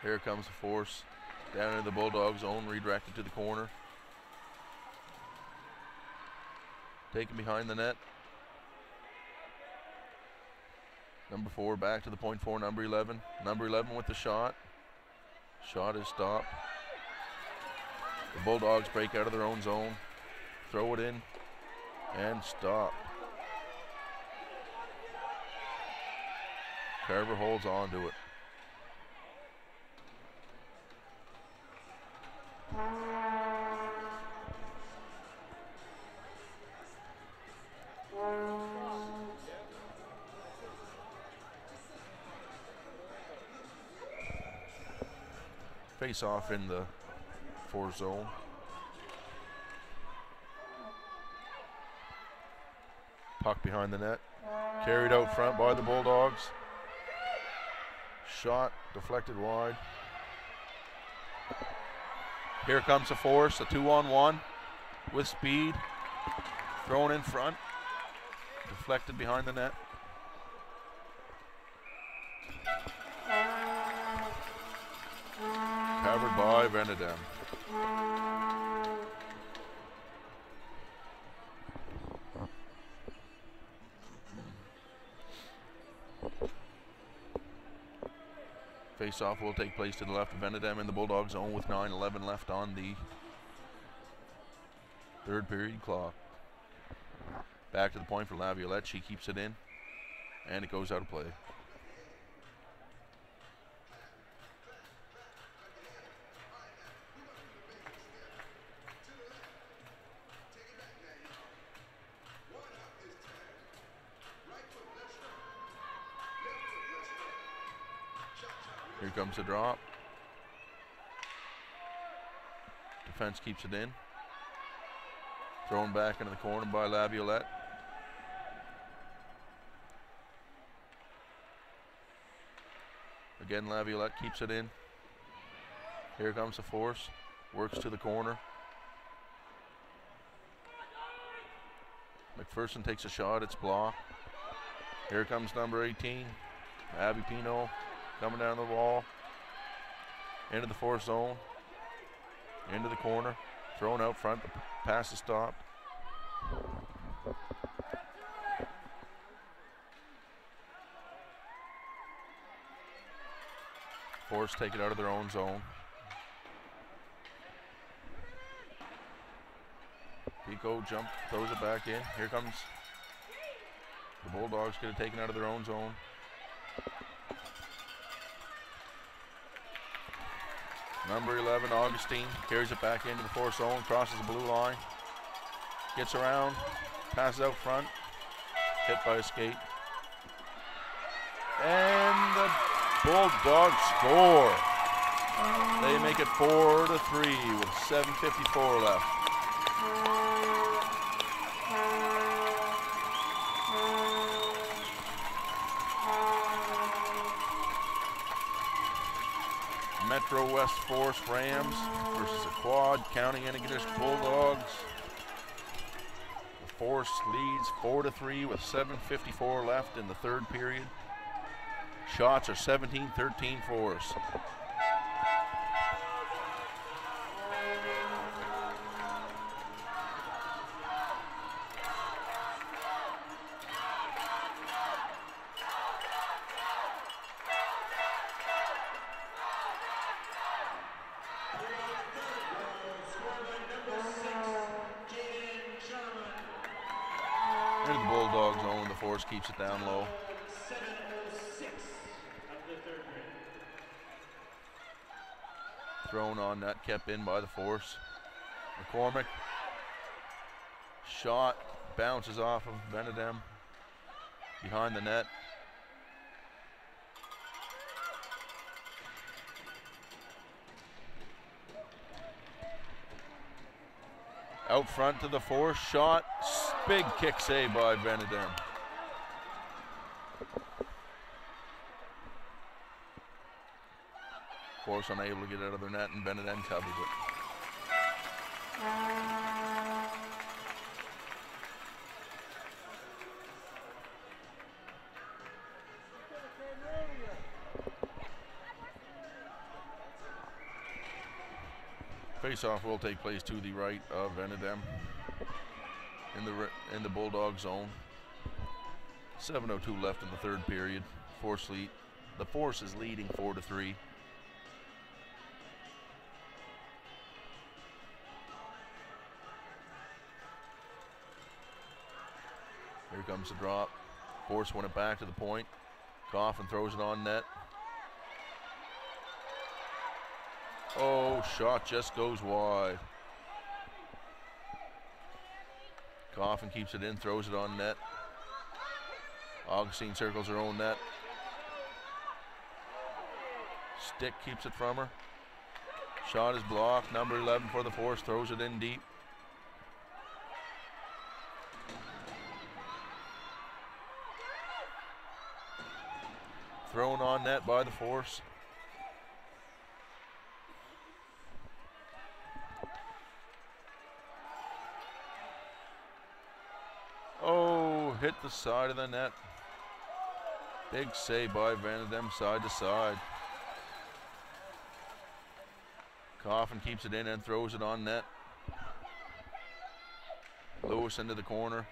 Here comes the Force. Down into the Bulldogs zone, redirected to the corner. Taken behind the net. Number 4 back to the point for number 11. Number 11 with the shot. Shot is stopped. The Bulldogs break out of their own zone. Throw it in. And stop. Carver holds on to it. Face off in the 4 zone. Puck behind the net. Carried out front by the Bulldogs. Shot deflected wide. Here comes the Force, a 2-on-1 with speed. Thrown in front. Deflected behind the net. Covered by Venedam. Face-off will take place to the left of Venedam in the Bulldogs zone with 9:11 left on the third period clock. Back to the point for Laviolette. She keeps it in, and it goes out of play. Here comes the drop. Defense keeps it in. Thrown back into the corner by Laviolette. Again, Laviolette keeps it in. Here comes the Force. Works to the corner. McPherson takes a shot. It's blocked. Here comes number 18, Abby Pino. Coming down the wall, into the Force zone, into the corner, thrown out front, the pass is stopped. Force take it out of their own zone. Pico jump, throws it back in. Here comes the Bulldogs, get it taken out of their own zone. Number 11, Augustine, carries it back into the Force zone, crosses the blue line, gets around, passes out front, hit by a skate. And the Bulldogs score. They make it 4-3 with 7:54 left. Metro West Force Rams versus the Quad County Antigonish Bulldogs. The Force leads 4-3 with 7:54 left in the third period. Shots are 17-13 Force. Into the Bulldog zone. The Force keeps it down low. 7:06 of the third period. Thrown on net, kept in by the Force. McCormick. Shot bounces off of Benedem behind the net. Out front to the Force, shot, big kick save by Benedem. Force unable to get out of their net, and Benedem covers it. Face-off will take place to the right of Benedem in the Bulldog zone. 7:02 left in the third period. The Force is leading 4-3. Here comes the drop. Force won it back to the point. Coffin throws it on net. Oh, shot just goes wide. Coffin keeps it in, throws it on net. Augustine circles her own net. Stick keeps it from her. Shot is blocked. Number 11 for the Force throws it in deep. Thrown on net by the Force. Oh, hit the side of the net. Big save by Benedem side to side. Coffin keeps it in and throws it on net. Lewis into the corner.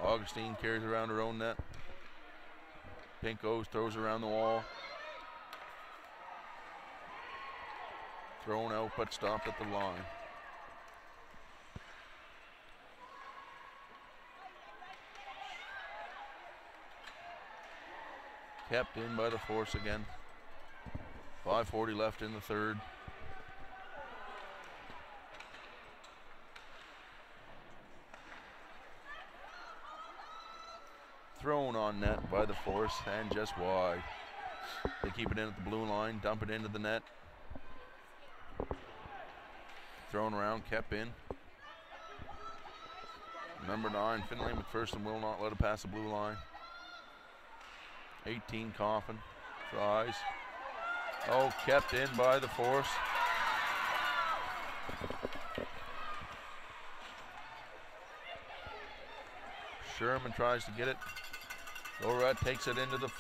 Augustine carries around her own net. Pinkos throws around the wall. Thrown out but stopped at the line. Kept in by the Force again. 5:40 left in the third. Thrown on net by the Force and just wide. They keep it in at the blue line, dump it into the net. Thrown around, kept in. Number 9, Finlay McPherson will not let it pass the blue line. 18, Coffin, tries. Oh, kept in by the Force. Sherman tries to get it. Lorette takes it into the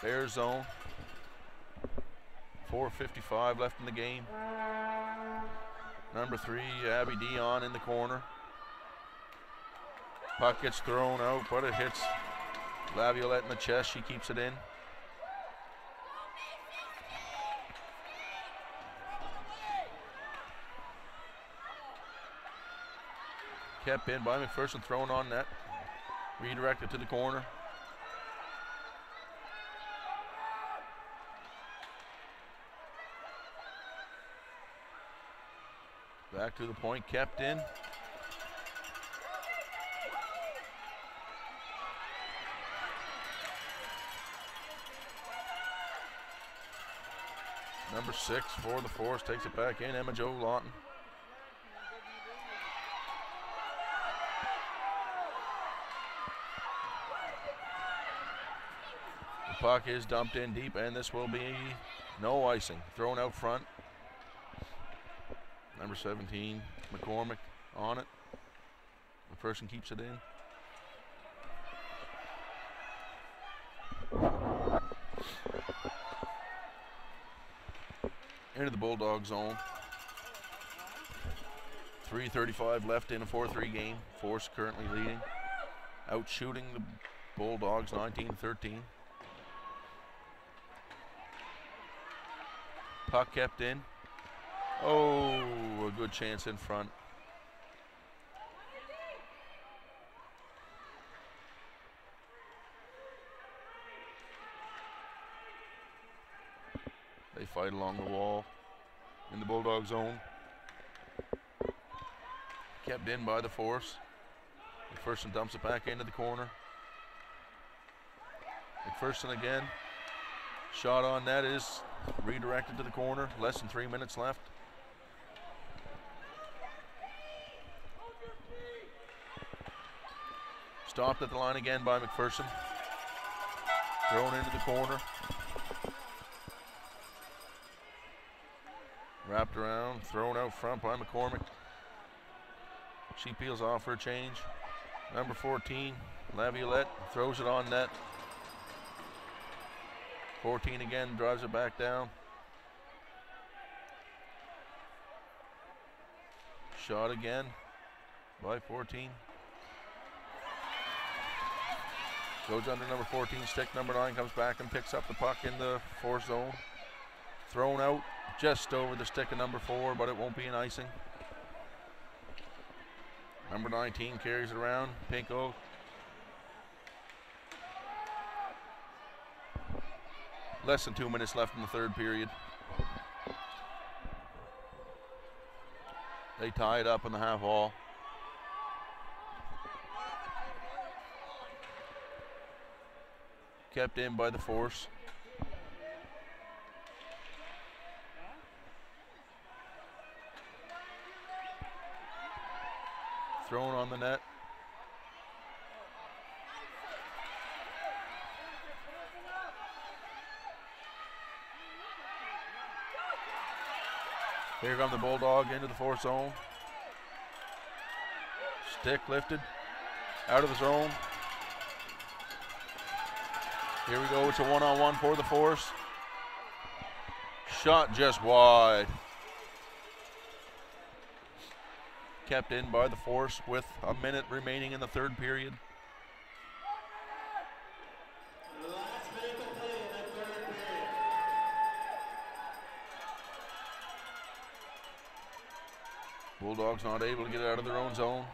Bear zone. 4:55 left in the game. Number 3, Abby Dion in the corner. Puck gets thrown out, but it hits Laviolette in the chest. She keeps it in. Kept in by McPherson, thrown on net. Redirected to the corner. Back to the point, kept in. Number 6 for the Force takes it back in, Emma Jo Lawton. The puck is dumped in deep, and this will be no icing. Thrown out front. Number 17, McCormick on it. The person keeps it in. Into the Bulldog zone. 3:35 left in a 4-3 game. Force currently leading. Out shooting the Bulldogs 19-13. Puck kept in. Oh, a good chance in front. They fight along the wall in the Bulldog zone. Kept in by the force. McPherson dumps it back into the corner. McPherson again. Shot on net is redirected to the corner. Less than 3 minutes left. Stopped at the line again by McPherson. Thrown into the corner. Wrapped around, thrown out front by McCormick. She peels off for a change. Number 14, Laviolette, throws it on net. 14 again, drives it back down. Shot again by 14. Goes under number 14, stick number 9 comes back and picks up the puck in the force zone. Thrown out just over the stick of number 4, but it won't be an icing. Number 19 carries it around, Pinko. Less than 2 minutes left in the third period. They tie it up in the half wall. Kept in by the force. Thrown on the net. Here come the Bulldog into the force zone. Stick lifted. Out of the zone. Here we go, it's a one-on-one for the force. Shot just wide. Kept in by the force with a minute remaining in the third period. Last minute to play in that third period. Bulldogs not able to get it out of their own zone.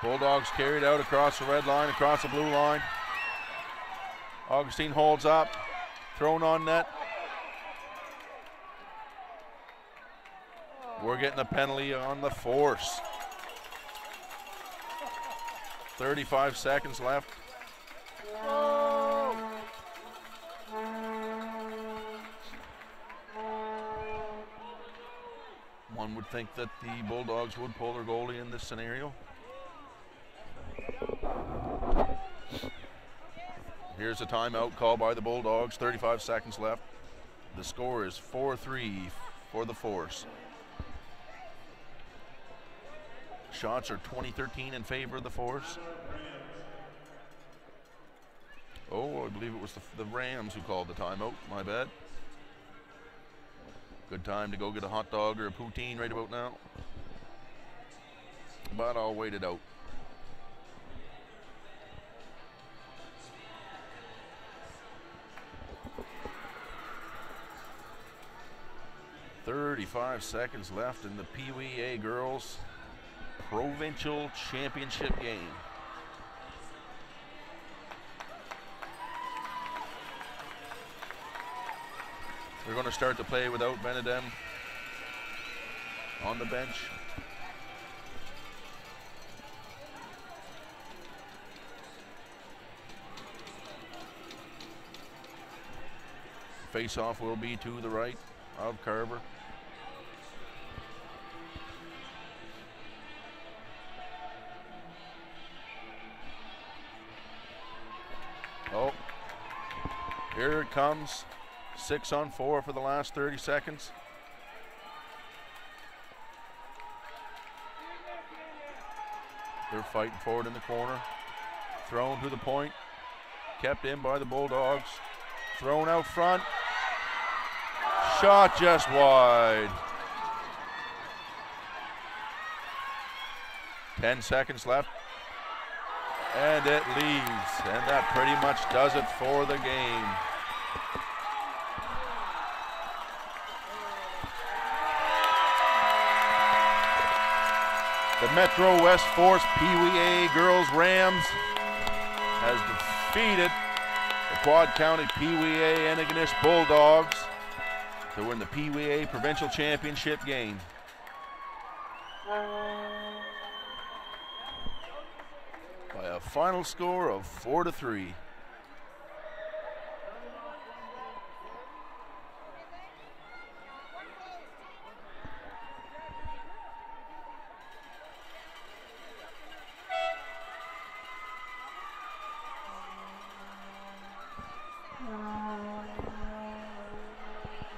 Bulldogs carried out across the red line, across the blue line. Augustine holds up, thrown on net. We're getting a penalty on the force. 35 seconds left. One would think that the Bulldogs would pull their goalie in this scenario. Here's a timeout call by the Bulldogs, 35 seconds left. The score is 4-3 for the force. Shots are 20-13 in favor of the force. Oh, I believe it was the Rams who called the timeout, my bad. Good time to go get a hot dog or a poutine right about now. But I'll wait it out. "35 seconds left in the Peewee A girls provincial championship game. They're going to start to play without Benedem on the bench. Face-off will be to the right of Carver. Oh, here it comes. 6-on-4 for the last 30 seconds. They're fighting forward in the corner. Thrown to the point. Kept in by the Bulldogs. Thrown out front. Shot just wide. 10 seconds left. And it leaves. And that pretty much does it for the game. The Metro West Force Peewee A Girls Rams has defeated the Quad County Peewee A Antigonish Bulldogs to win the Peewee A Provincial Championship game. By a final score of 4-3.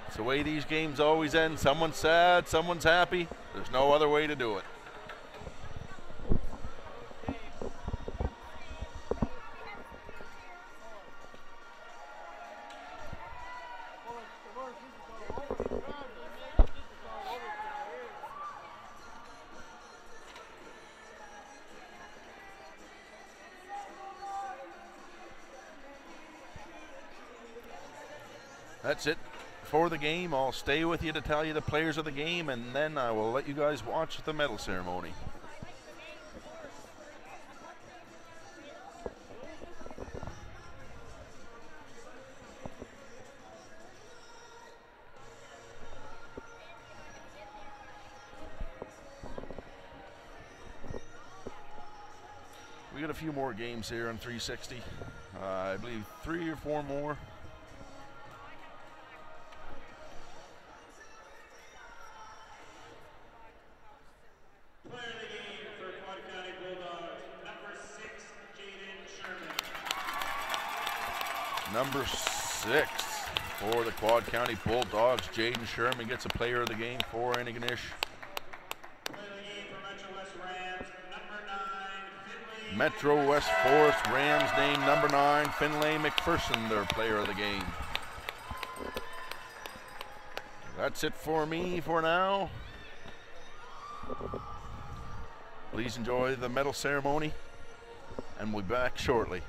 It's the way these games always end. Someone's sad, someone's happy. There's no other way to do it. That's it for the game. I'll stay with you to tell you the players of the game, and then I will let you guys watch the medal ceremony. We got a few more games here on 360. I believe 3 or 4 more. Number 6 for the Quad County Bulldogs, Jaden Sherman gets a player of the game for Antigonish. Metro West Forest Rams named number 9, Finlay McPherson, their player of the game. That's it for me for now. Please enjoy the medal ceremony, and we'll be back shortly.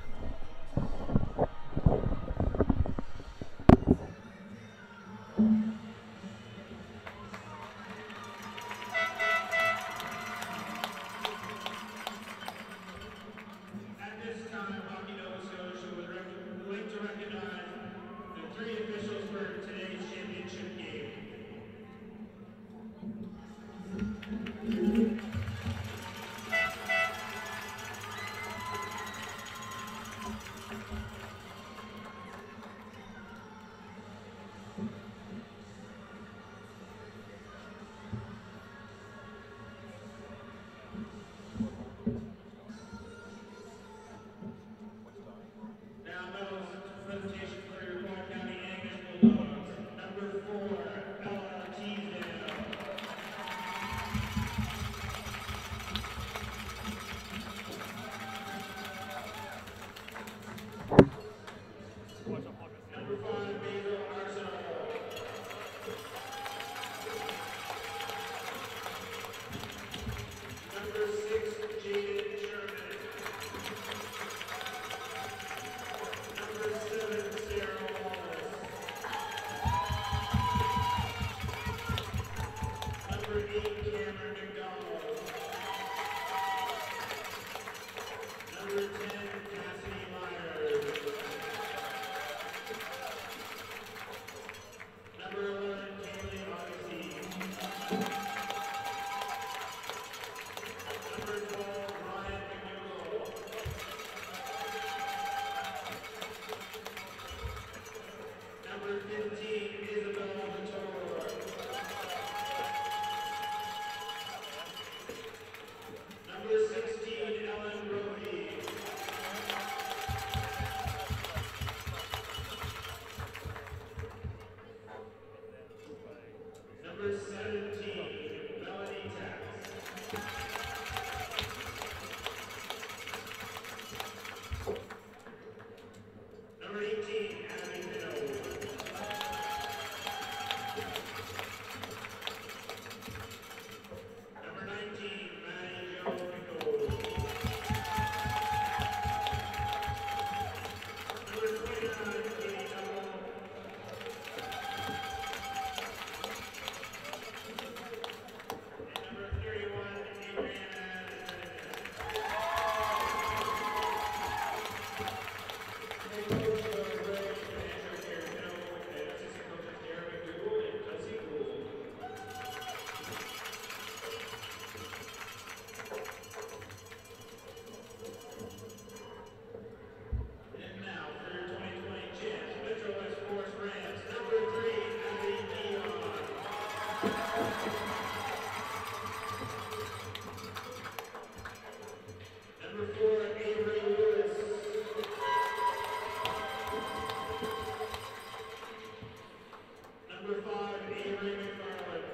Avery McFarland.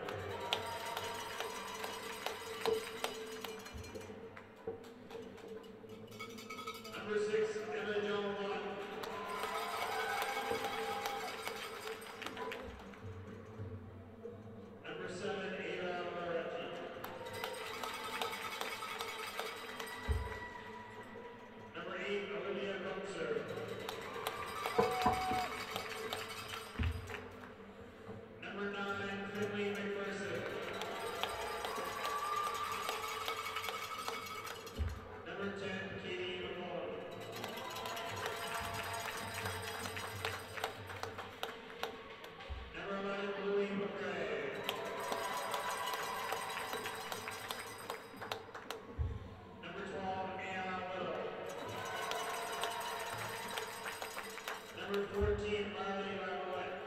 Number 6, Emma Jo Watt. Number 7, Ava Loretti. Number 8, Olivia Gumser. Number 9, Finley McPherson. Number 10, Katie McCollum. Number 11, Louis McRae. Number 12, Anna Little. Number 14, Marley Lavalette.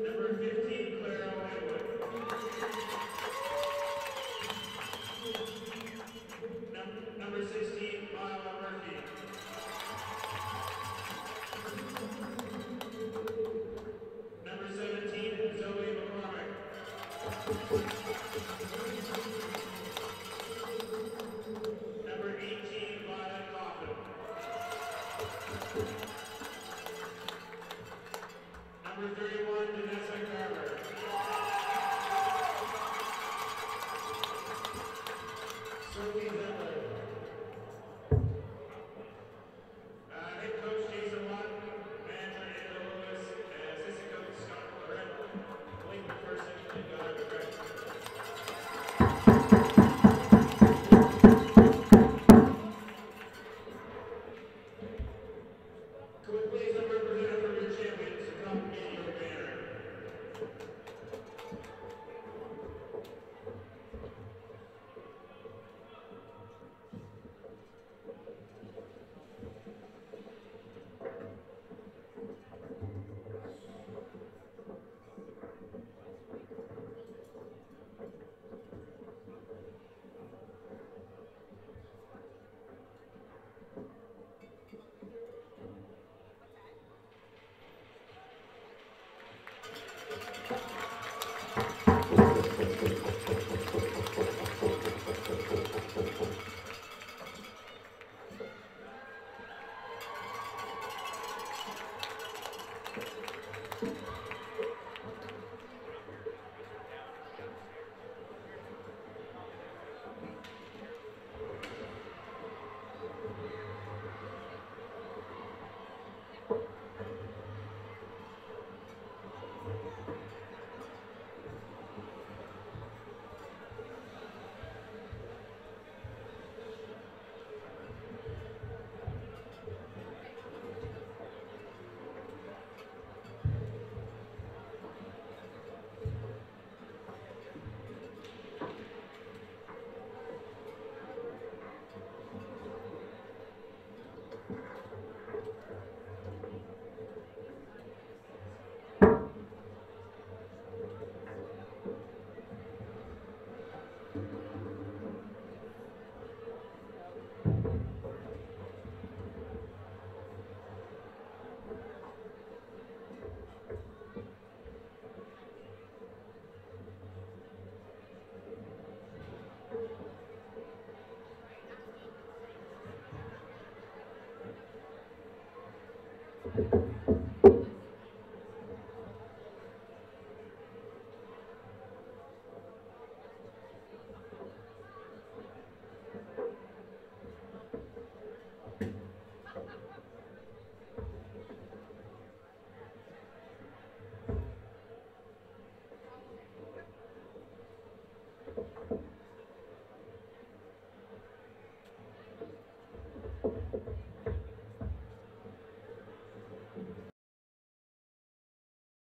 Number 15, Clara Whitewood. Number 16, Lila Murphy. Number 17, Zoe McCormick. Number 18, Violet Coffin. Number 31, Vanessa Carver. Sophie Zimmer. Head coach Jason Watt, manager Andrew Lewis, and assistant coach Scott Lorette, link person and Guy McGregor. Could we please have a representative from your champions to come get your banner?